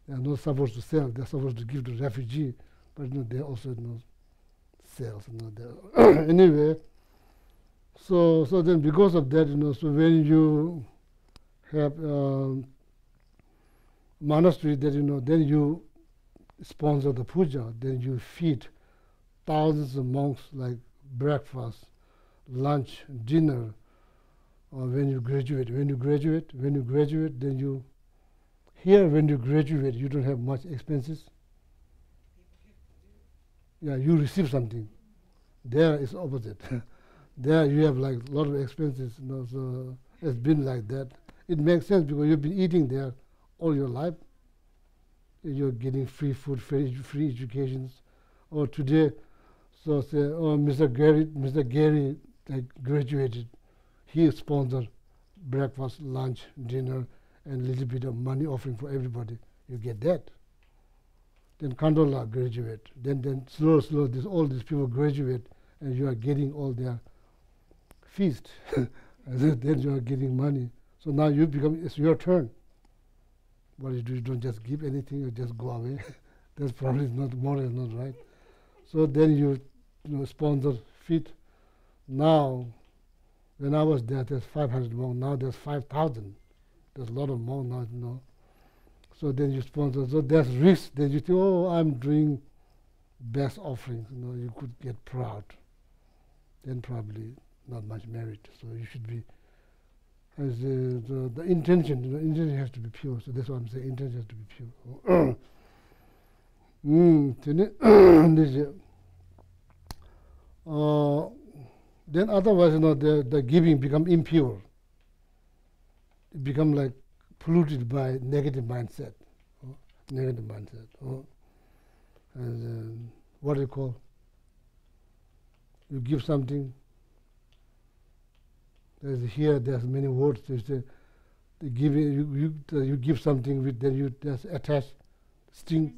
They are not supposed to sell. They're supposed to give to refugee, but you know, they also, you know, sales. You know, anyway. So then because of that, you know, so when you have monastery, that, you know, then you sponsor the puja, then you feed thousands of monks like breakfast, lunch, dinner. Or when you graduate, then you, here when you graduate, you don't have much expenses. Yeah, you receive something. There is opposite. There you have like a lot of expenses, you know, so it's been like that. It makes sense because you've been eating there all your life. You're getting free food, free educations. Or today, so say, oh, Mr. Gary like, graduated. He sponsored breakfast, lunch, dinner, and a little bit of money offering for everybody. You get that. Then Kandola graduate. Then slow, all these people graduate, and you are getting all their feast. And then you are getting money. So now it's your turn. What you do, you don't just give anything, you just go away. That's probably not moral, not right. So then you know, sponsor, feed. Now, when I was there, there's 500 monks. Now there's 5,000. There's a lot of monks now, you know. So then you sponsor. So there's risk. Then you think, oh, I'm doing best offerings. You know, you could get proud. Then probably not much merit. So you should be, as the intention, you know, intention has to be pure. So that's what I'm saying. Intention has to be pure. Then otherwise, you know, the giving become impure. It become like polluted by negative mindset. And what do you call? you give something. There's many words. They say, you give something with, then you just attach string.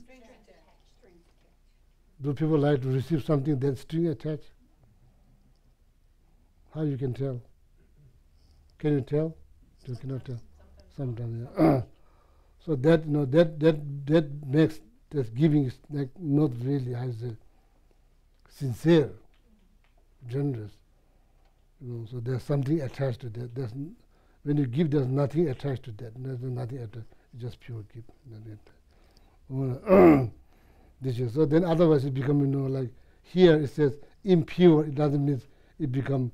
Do people like to receive something then string attach? How you can tell? Can you tell? You cannot tell. Sometimes, yeah. So that that makes that giving is like not really as sincere, generous. So there's something attached to that. When you give, there's nothing attached to that. There's nothing attached. It's just pure give. So then otherwise it becomes, like here it says impure. It doesn't mean it become.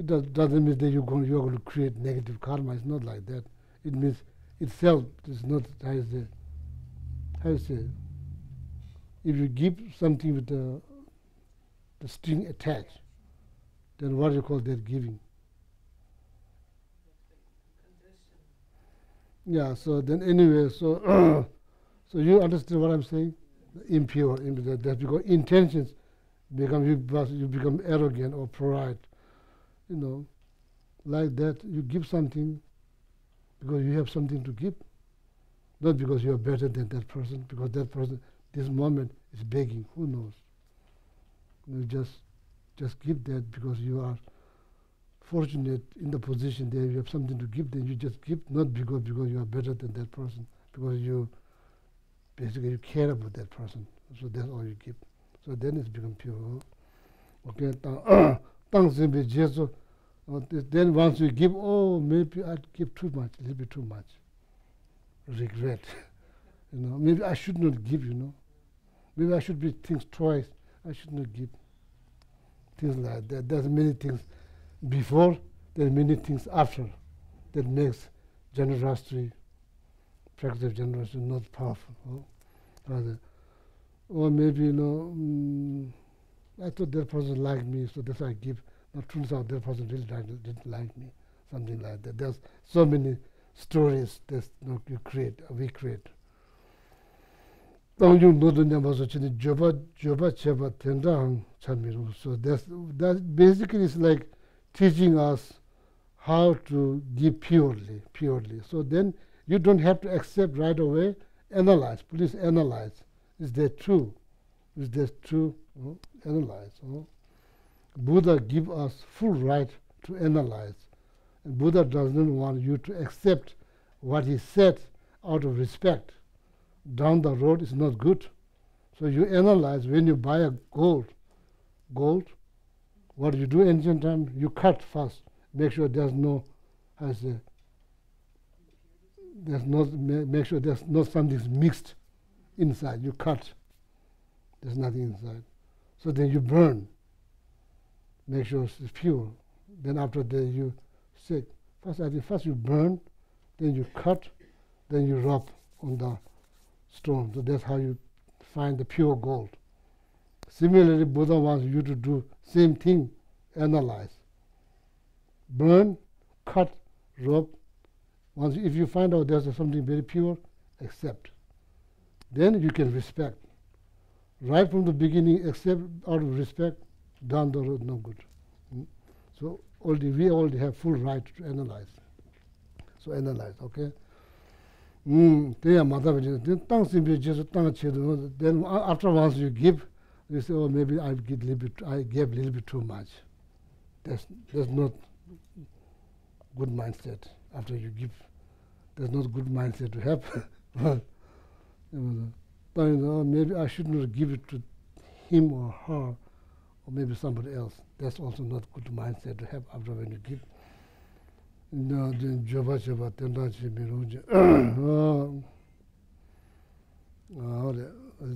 Doesn't mean that you're going to create negative karma. It's not like that. It means itself is not how you say. If you give something with the string attached, then what do you call that giving? Yeah. So then anyway, so so you understand what I'm saying? Impure. That's because intentions become you become arrogant or pride. Like that, you give something because you have something to give, not because you are better than that person, because that person, this moment, is begging. Who knows? You just give that because you are fortunate in the position that you have something to give. Then you just give, not because you are better than that person, because you basically you care about that person. So that's all you give. So then it's become pure. Okay. Then once you give, maybe I give too much, a little bit too much. Regret. Maybe I should not give, Maybe I should be things twice. I should not give. Things like that. There's many things before, there's many things after that makes generosity, practice of generosity not powerful. Or maybe, I thought that person liked me, so that's why I give. Now turns out that person really didn't like me, something like that. There's so many stories that we create. So that basically is like teaching us how to give purely. So then you don't have to accept right away. Analyze, please analyze. Is that true? Is that true? Analyze. Buddha gives us full right to analyze. And Buddha doesn't want you to accept what he said out of respect. Down the road is not good. So you analyze when you buy a gold, what you do ancient time, you cut first. Make sure there's no, make sure there's not something mixed inside. You cut. There's nothing inside. So then you burn. Make sure it's pure. Then after that you say, first you burn, then you cut, then you rub on the stone. So that's how you find the pure gold. Similarly, Buddha wants you to do same thing, analyze. Burn, cut, rub. If you find out there's something very pure, accept. Then you can respect. Right from the beginning, accept out of respect, down the road, no good. So we already have full right to analyze. So analyze, okay? Then after once you give, you say, maybe I gave a little bit too much. That's not good mindset. After you give, there's not good mindset to have. Maybe I should not give it to him or her, or maybe somebody else. That's also not good mindset to have after when you give.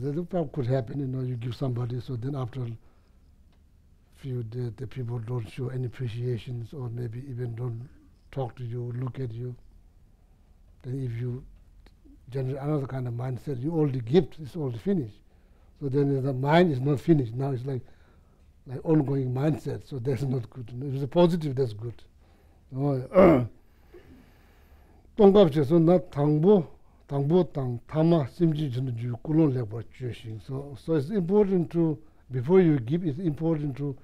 That could happen, you give somebody, so then after few days the people don't show any appreciations or maybe even don't talk to you, look at you. Then if you generate another kind of mindset, you already give, it's already finished. So then the mind is not finished. Now it's like ongoing mindset, so that's not good. If it's a positive, that's good. So it's important to, before you give, it's important to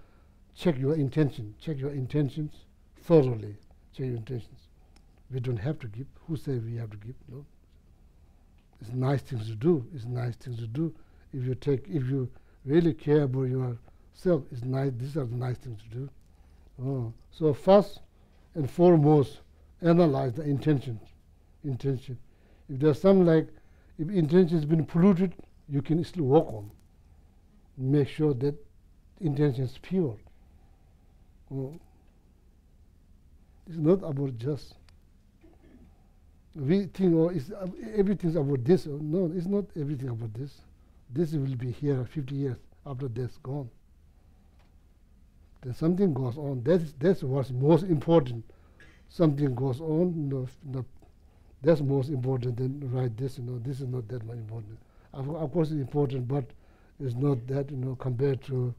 check your intention. Check your intentions thoroughly. Check your intentions. We don't have to give. Who says we have to give? No. It's nice things to do. It's nice things to do. If you really care about yourself, it's nice. These are the nice things to do. So first and foremost, analyze the intention. Intention. If there's some if intention has been polluted, you can still work on. Make sure that intention is pure. It's not about just. We think, everything's about this. No, it's not everything about this. This will be here 50 years after that's gone. Then something goes on. That's what's most important. Something goes on. That's most important than write this. This is not that much important. Of course, it's important, but it's not that. Compared to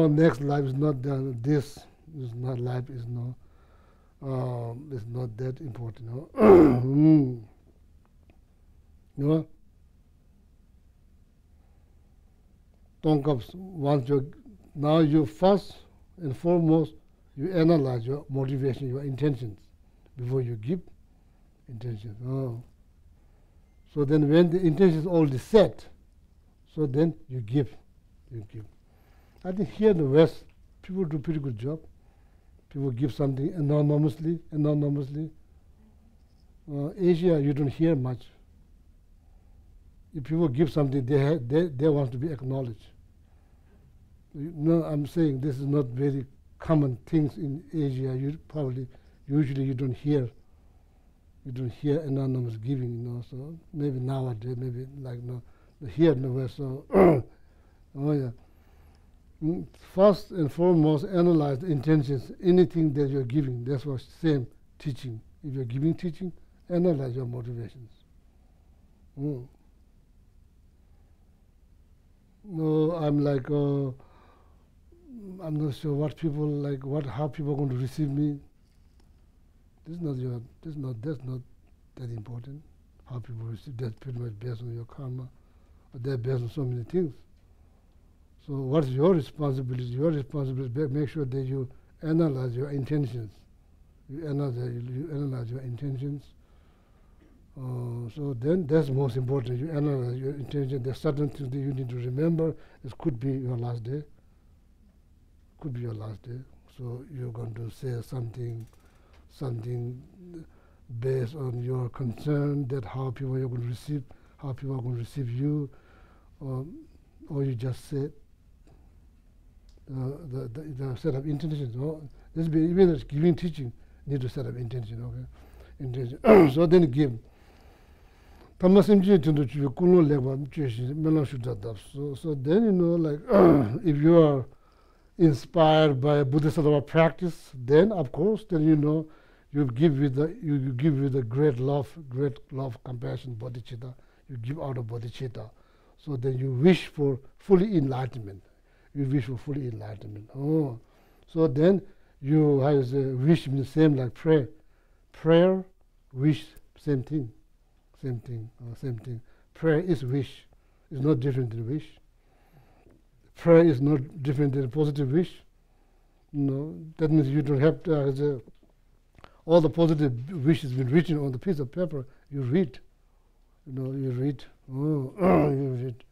next life is not this. Is not life. Is no. It's not that important. No. Once now you first and foremost you analyze your motivation, your intentions before you give intentions. So then when the intention is already set, so then you give. I think here in the West, people do a pretty good job. People give something anonymously. Asia, you don't hear much. If people give something, they want to be acknowledged. I'm saying this is not very common things in Asia. Usually you don't hear hear anonymous giving, you know, so maybe nowadays, maybe like no, here in the West, so, oh yeah. First and foremost, analyze the intentions, anything that you're giving. That's what same teaching. If you're giving teaching, analyze your motivations. No, I'm like, I'm not sure what people like, how people are going to receive me. That's not that important. How people receive, that's pretty much based on your karma, or they're based on so many things. So what's your responsibility? Your responsibility is make sure that you analyze your intentions. You analyze your intentions. So then that's most important. You analyze your intention. There's certain things that you need to remember. It could be your last day. Could be your last day. So you're going to say something based on your concern that how people are going to receive, how people are going to receive you, or you just say the set of intentions. This be even as giving teaching need to set up intention. Okay, intention. So then give. So then, you know, like if you are inspired by Bodhisattva practice, then of course, then you know you give with the great love, compassion, bodhicitta. You give out of bodhicitta. So then you wish for fully enlightenment. You wish for fully enlightenment. So then you have a wish means same like prayer. Prayer, wish, same thing. Same thing. Prayer is wish. It's not different than wish. Prayer is not different than positive wish. No, that means you don't have to all the positive wishes been written on the piece of paper. You read. You know, you read. You read.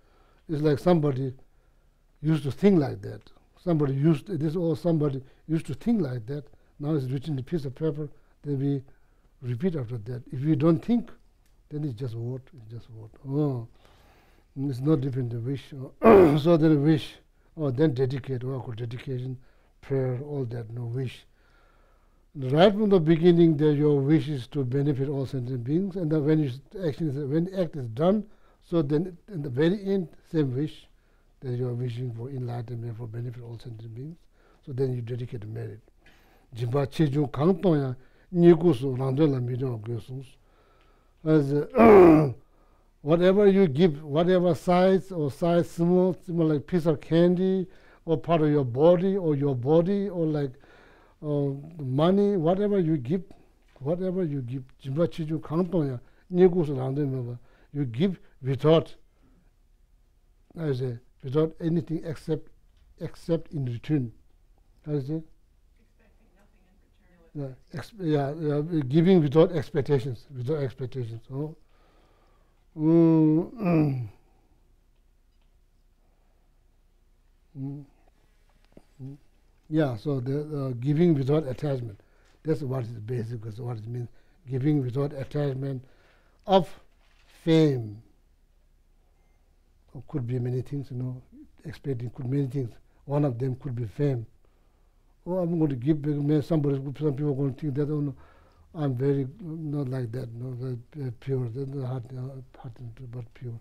It's like somebody used to think like that. Somebody used to think like that. Now it's written on a piece of paper. Then we repeat after that. If you don't think, then it's just word. It's just word. It's not different than wish. So then wish, then dedicate. Dedication, prayer, all that. No wish. Right from the beginning, your wish is to benefit all sentient beings, and then when the act is done, so then in the very end, same wish, that you are wishing for enlightenment, for benefit all sentient beings. So then you dedicate the merit. Jimba chejung kangtoya nikusu rangdela midong gyosungs. As whatever you give, whatever size small like piece of candy, or part of your body, or like money, whatever you give, jimba chiju kangtoya nikusu rangdela, you give without anything except accept in return. How is it? Giving without expectations, without expectations. Oh. Yeah, so the giving without attachment. That's what is basic, that's what it means. Giving without attachment of fame. Or could be many things, expecting could be many things. One of them could be fame. Oh, I'm going to give some people are going to think that, oh, no, I'm very, not like that, very pure, that's not hard, but pure.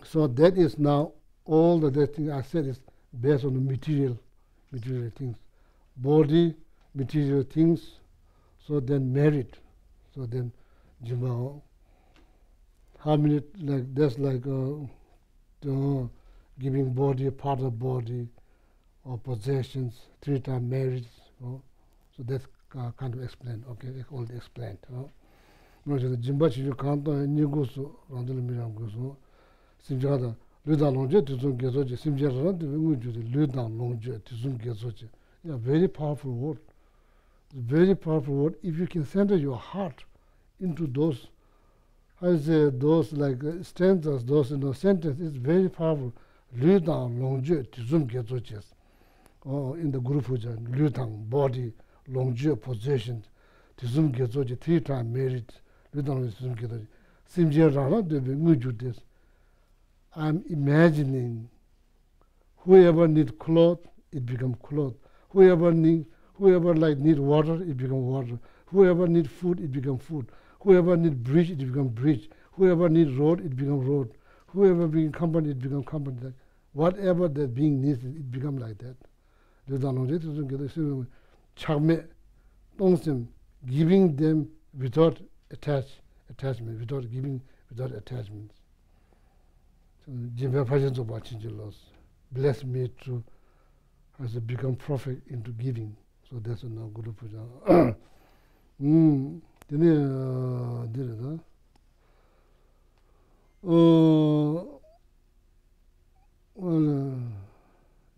So that is now, all the things I said is based on the material things. Body, material things, so then merit, so then Jima. How many, like, that's like giving body, a part of body, or possessions, 3 times marriage. So that's kind of explained, okay, all explained. Jimba Chiyu Kanto and Nigusu, Randall Miram Gusu, Simjada, Luda Longe, Tizum Gezoji, Simjara, the Luda Longe, Tizum Gezoji. Yeah, very powerful word. Very powerful word. If you can center your heart into those, I say, those like stanzas, those sentences, it's very powerful. Luda Longe, Tizum Gezoji. Oh, in the Guru Puja, Lutang, body, Longe, possessions, Tizum Gezoji, 3 times married, Lutang Tizum Gezoji. Simjara, they will do this. I'm imagining whoever need clothes, it become clothes. Whoever need water, it become water. Whoever need food, it become food. Whoever need bridge, it become bridge. Whoever need road, it become road. Whoever being company, it become company. Like whatever that being needs, it become like that. Giving them without attachment, without giving, without attachments. Bless me to as become perfect into giving. So that's now Guru Puja. Did it, huh?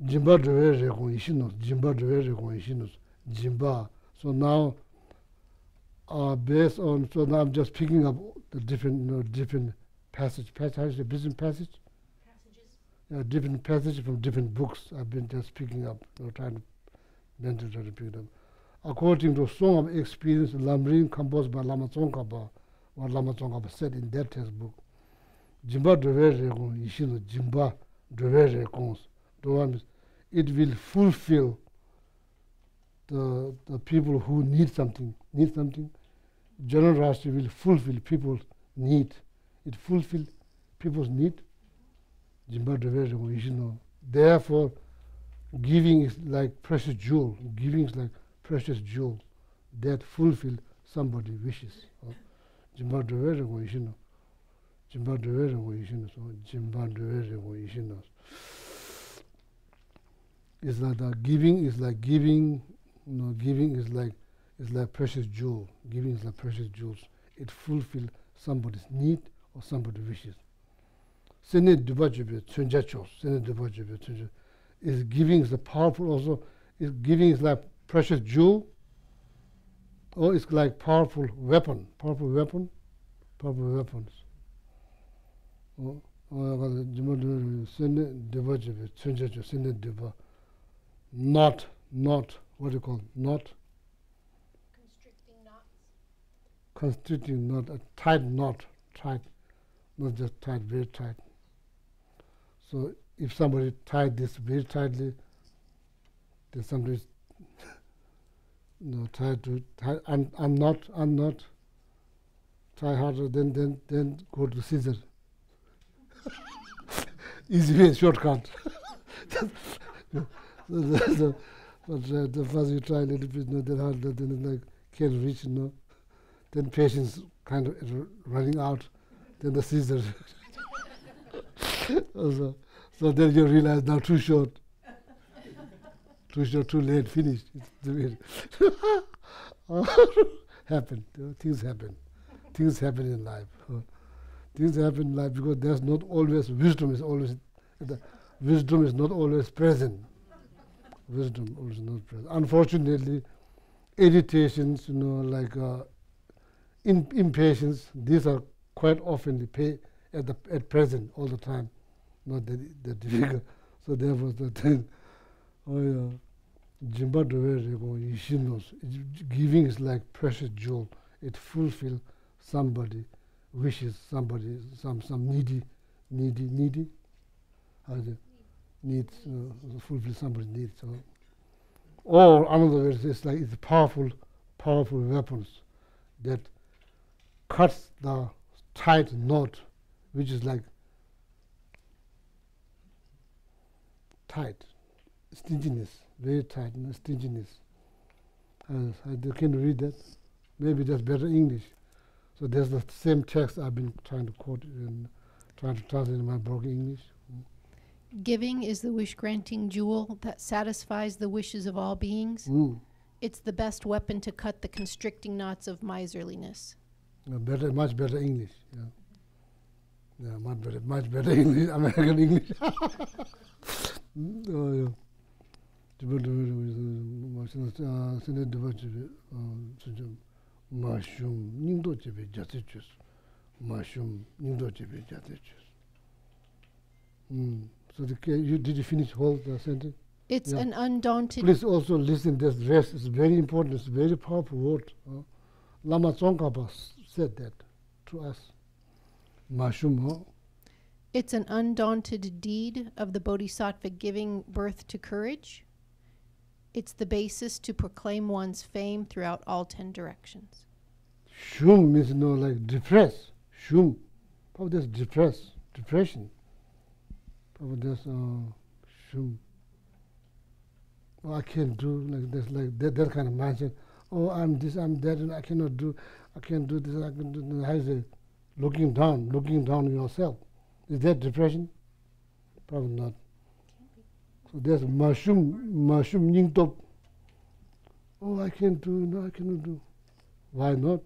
Jimba Dwere Ishinos, Jimba Dwere Ishinos, Jimba. So now, based on, so now I'm just picking up the different passage, different passages? Different passages from different books. I've been just picking up, trying to mentally pick it up. According to Song of Experience, Lamrim composed by Lama Tsongkhapa, what Lama Tsongkhapa said in that textbook, Jimba Dwere Ishino, Jimba Dwere Kons. It will fulfill the people who need something. Generosity will fulfill people's need. It fulfills people's need. Therefore, giving is like precious jewel. Giving is like precious jewel that fulfill somebody's wishes. It's like giving is like giving. Giving is like precious jewel. Giving is like precious jewels. It fulfills somebody's need or somebody's wishes. Is giving is the powerful also. Is giving is like precious jewel, or it's like powerful weapon. Not what do you call not? Constricting knot, a tight knot, not just tight, very tight. So if somebody tied this very tightly, then somebody tried to tie, unknot, try harder, then go to scissor. Easy way, shortcut. But the first you try a little bit, then harder, then it like can't reach, Then patience kind of running out, then the scissors. So then you realize now too short, too late, finished. Happen. Things happen. Things happen in life. Things happen in life because there's not always wisdom is always The wisdom is not always present. Wisdom is not present. Unfortunately, irritations, like impatience, these are quite often at present all the time, not that difficult. So therefore, the thing, giving is like precious jewel. It fulfills somebody wishes, somebody some needy, how is it? Needs, fulfill somebody's needs. Or another way, it's like it's powerful weapons that cuts the tight knot, which is like tight, stinginess, very tight, stinginess. I can read that. Maybe that's better English. So there's the same text I've been trying to quote and trying to translate in my broken English. Giving is the wish-granting jewel that satisfies the wishes of all beings. It's the best weapon to cut the constricting knots of miserliness. Much better English. Yeah, much better English, American English. So did you finish whole sentence? It's an undaunted... Please also listen, this rest is very important, it's a very powerful word. Lama Tsongkhapa said that to us. Mashum. It's an undaunted deed of the Bodhisattva giving birth to courage. It's the basis to proclaim one's fame throughout all 10 directions. Shum means like depress. Shum. How does depression? How does shum? I can't do like this, like that kind of mindset. Oh, I'm this, I'm that, and I can't do this, I can do this. How is it? Looking down on yourself. Is that depression? Probably not. So there's mashum nyingtop. Oh, I can't do, no, I cannot do. Why not?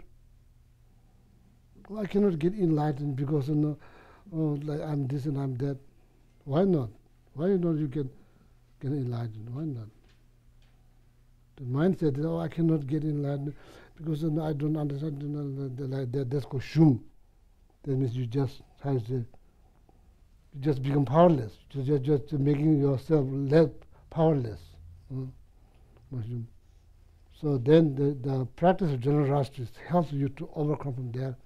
Oh, I cannot get enlightened because like I'm this and I'm that. Why not? Why not you can get enlightened? Why not? The mindset is, oh, I cannot get enlightened because I don't understand like that. That's called shum. That means you just become powerless. Just making yourself less powerless. So then the practice of generosity helps you to overcome from there.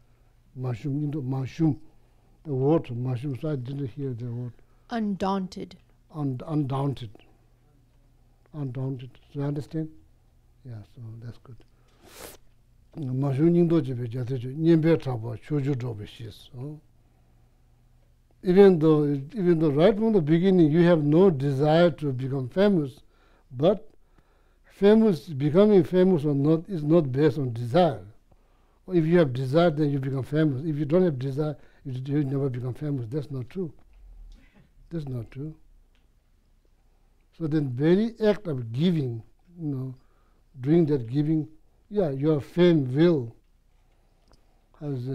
Mashum into mashum. The word mashum. So I didn't hear the word. Undaunted. Undaunted. Undaunted. So you understand? Yeah, so that's good. Even though right from the beginning you have no desire to become famous, but becoming famous or not is not based on desire. If you have desire, then you become famous. If you don't have desire, you never become famous. That's not true. That's not true. So the very act of giving, doing that giving, yeah, your fame will, as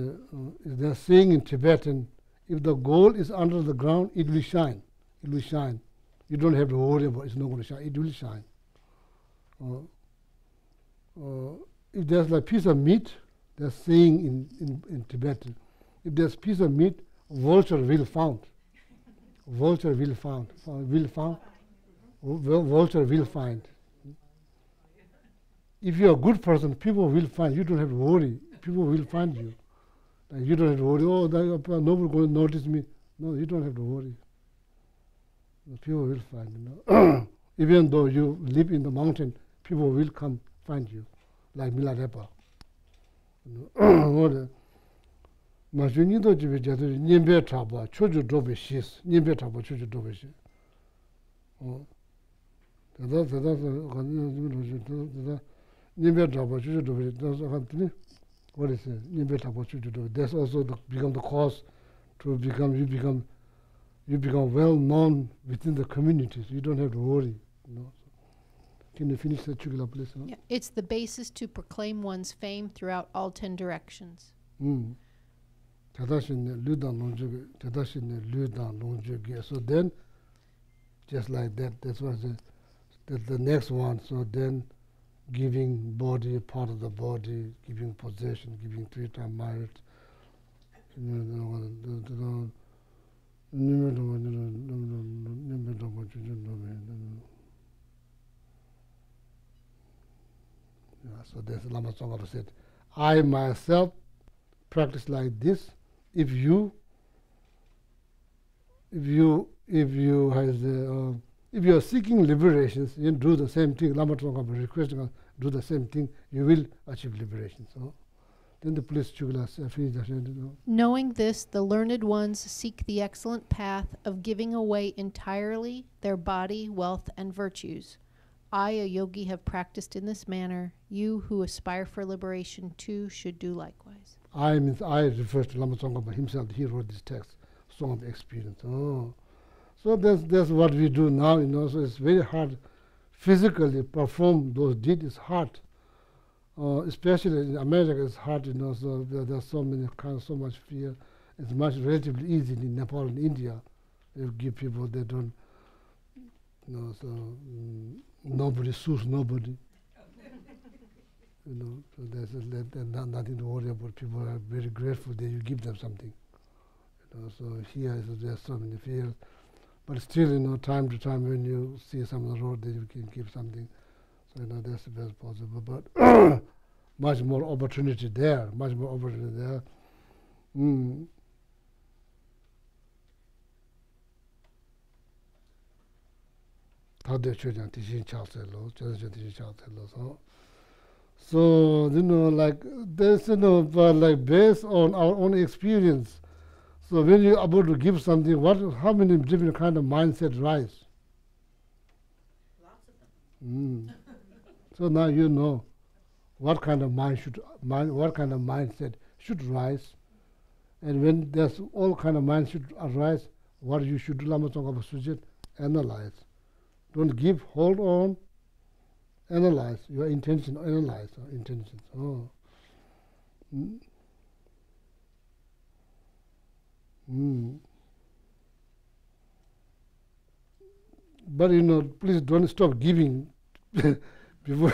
they're saying in Tibetan, if the gold is under the ground, it will shine. It will shine. You don't have to worry about it. It's not going to shine. It will shine. If there's like piece of meat, they're saying in Tibetan, if there's piece of meat, vulture will found. Vulture will found. Vulture will find. If you're a good person, people will find. You don't have to worry. People will find you. Like you don't have to worry. Oh, nobody's going to notice me. No, you don't have to worry. People will find. Even though you live in the mountain, people will come find you, like Milarepa. Mashunido jibe jatu nyembe traba choju dobe shis. Nyembe traba choju dobe shis. What is it? That's also become the cause to you become well known within the community. So you don't have to worry. Can you finish that, Chugla, please? Yeah. It's the basis to proclaim one's fame throughout all 10 directions. So then, just like that, that's what the next one. So then, giving body, part of the body, giving possession, giving 3 times merit. So there's Lama Tsongkhapa said, I myself practice like this. If you are seeking liberations, you do the same thing. Lama Tsongkhapa requesting us do the same thing, you will achieve liberation. So then the police finish the. Knowing this, the learned ones seek the excellent path of giving away entirely their body, wealth, and virtues. I, a yogi, have practiced in this manner. You who aspire for liberation too should do likewise. I means I refers to Lama Tsongkhapa himself. He wrote this text, Song of Experience. Oh, so that's what we do now. So it's very hard physically perform those deeds. It's hard, especially in America. It's hard. So there's so much fear. It's much relatively easy in Nepal and India. You give people they don't. Nobody sues nobody. So there's nothing to worry about. People are very grateful that you give them something. So here there's so many fears, but still, time to time when you see some on the road, then you can give something. So that's the best possible. But much more opportunity there. Much more opportunity there. So like there's but like based on our own experience. So when you're about to give something, how many different kind of mindset rise? Lots of them. So now you know what kind of what kind of mindset should rise, and when there's all kind of mind should arise, what you should do, Lama Tsongkhapa suggest, analyze. Don't give, hold on, analyze your intention, analyze your intentions. But please don't stop giving before.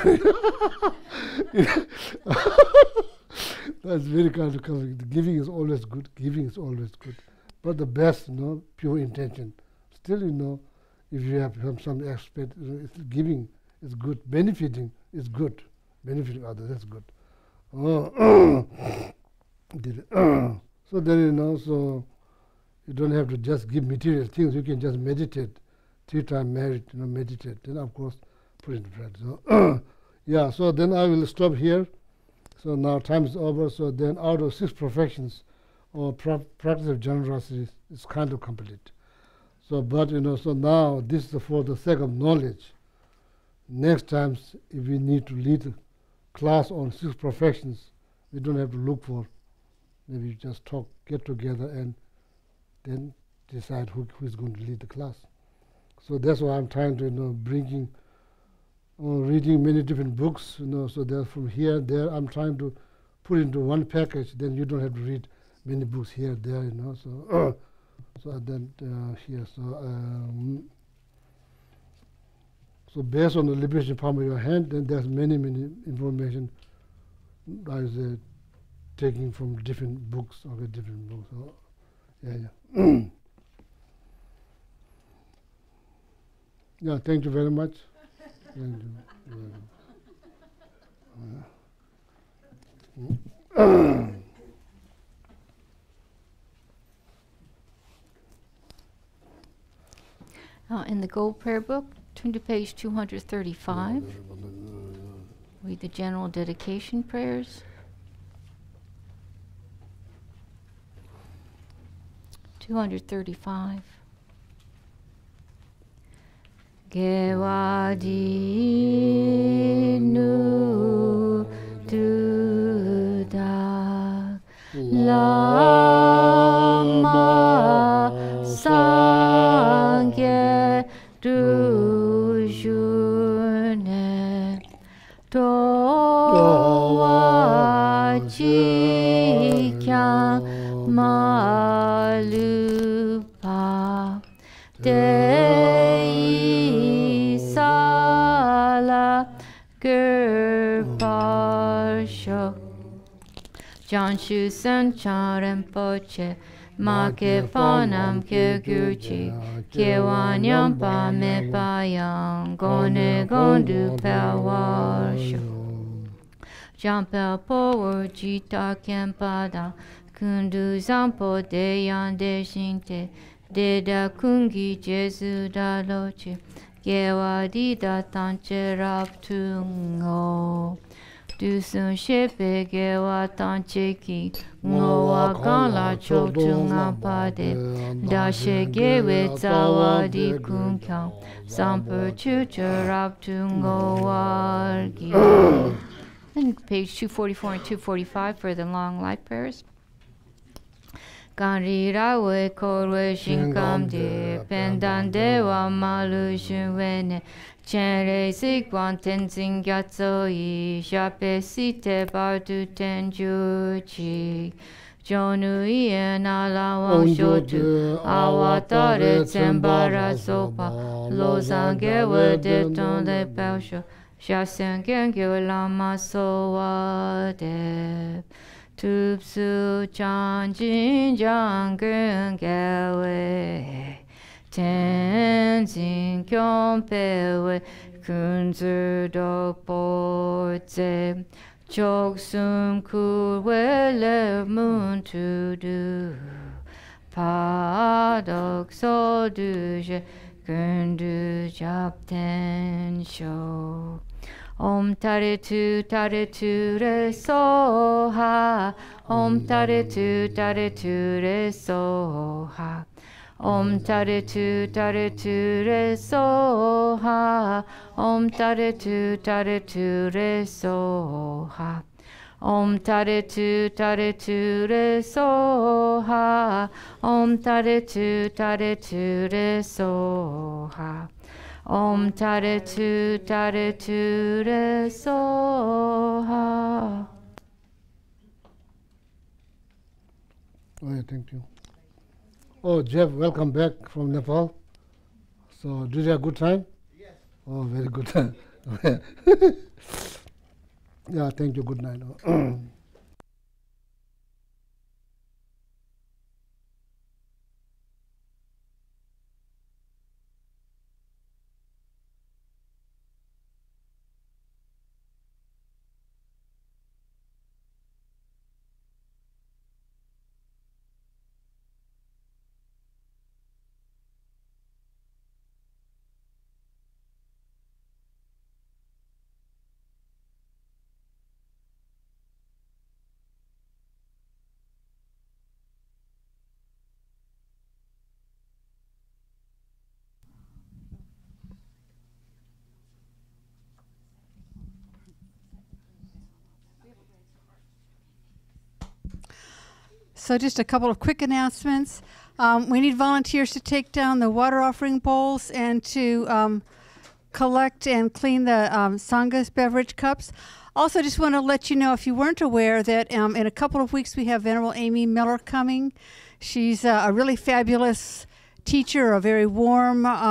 That's very kind of coming. Giving is always good. Giving is always good. But the best, pure intention. Still, if you have some aspect, giving is good. Benefiting is good. Benefiting others, that's good. So then, so you don't have to just give material things. You can just meditate. 3 times merit, meditate. Then, of course, put into practice. So, yeah, so then I will stop here. So now time is over. So then out of 6 perfections, or practice of generosity is kind of complete. So, but, so now this is for the sake of knowledge. Next time, if we need to lead a class on 6 perfections, we don't have to look for. Maybe just talk, get together, and then decide who is going to lead the class. So that's why I'm trying to, bringing, reading many different books, so that from here, there, I'm trying to put into one package, then you don't have to read many books here, there, so, so then here, so based on the liberation palm of your hand, then there's many information that is taking from different books, different books, so, yeah. Yeah, thank you very much. Thank you. In the Gold Prayer Book, turn to page 235. Read the general dedication prayers. 235. Gewadi nu duda lama sangye dujune dowa jikya ma Janshu San Charen Poche, Ma Ke Panam Ke Gurchi, Ke Wanyam Pa Me Payang, Gone Gondu Pawasho. Jampel Po Jita Kempada, Kundu Zampo De Yande Shinte, Deda Kungi Jesu Da Loche, Gewa Dida Tanche Raptungo. Dusun Shepe Gewa Tanche Ki, Ngowa Ganla Chotunga Pade, Dashe Gewe Zawa Di Kunkyang, Samper Chucha Raptungo Wargi. Then page 244 and 245 for the long life prayers. Ganrira we korwe shinkam de pendan dewa malu shunwene chenre sikwan tenzin gyatso yi shape site bardu tenju chi jonu ien ala wan shotu awatare tsembara sopa lozange we deton le pausho shasen gengyo lama sowa de Tupsu chanjin janggen gawe tenzin kyompewe kunzu dokpoze choksum kuwele mun to do padok so duje kundu japten show Om tare tu re so ha. Om tare tu re so ha. Om tare tu re so ha. Om tare tu re so ha. Om tare tu re so ha. Om tare tu re so ha. Om tare tu re so ha. Oh, yeah, thank you. Oh, Jeff, welcome back from Nepal. So, did you have a good time? Yes. Oh, very good time. Yeah, thank you. Good night. So just a couple of quick announcements. We need volunteers to take down the water offering bowls and to collect and clean the Sangha's beverage cups. Also, just want to let you know, if you weren't aware, that in a couple of weeks we have Venerable Amy Miller coming. She's a really fabulous teacher, a very warm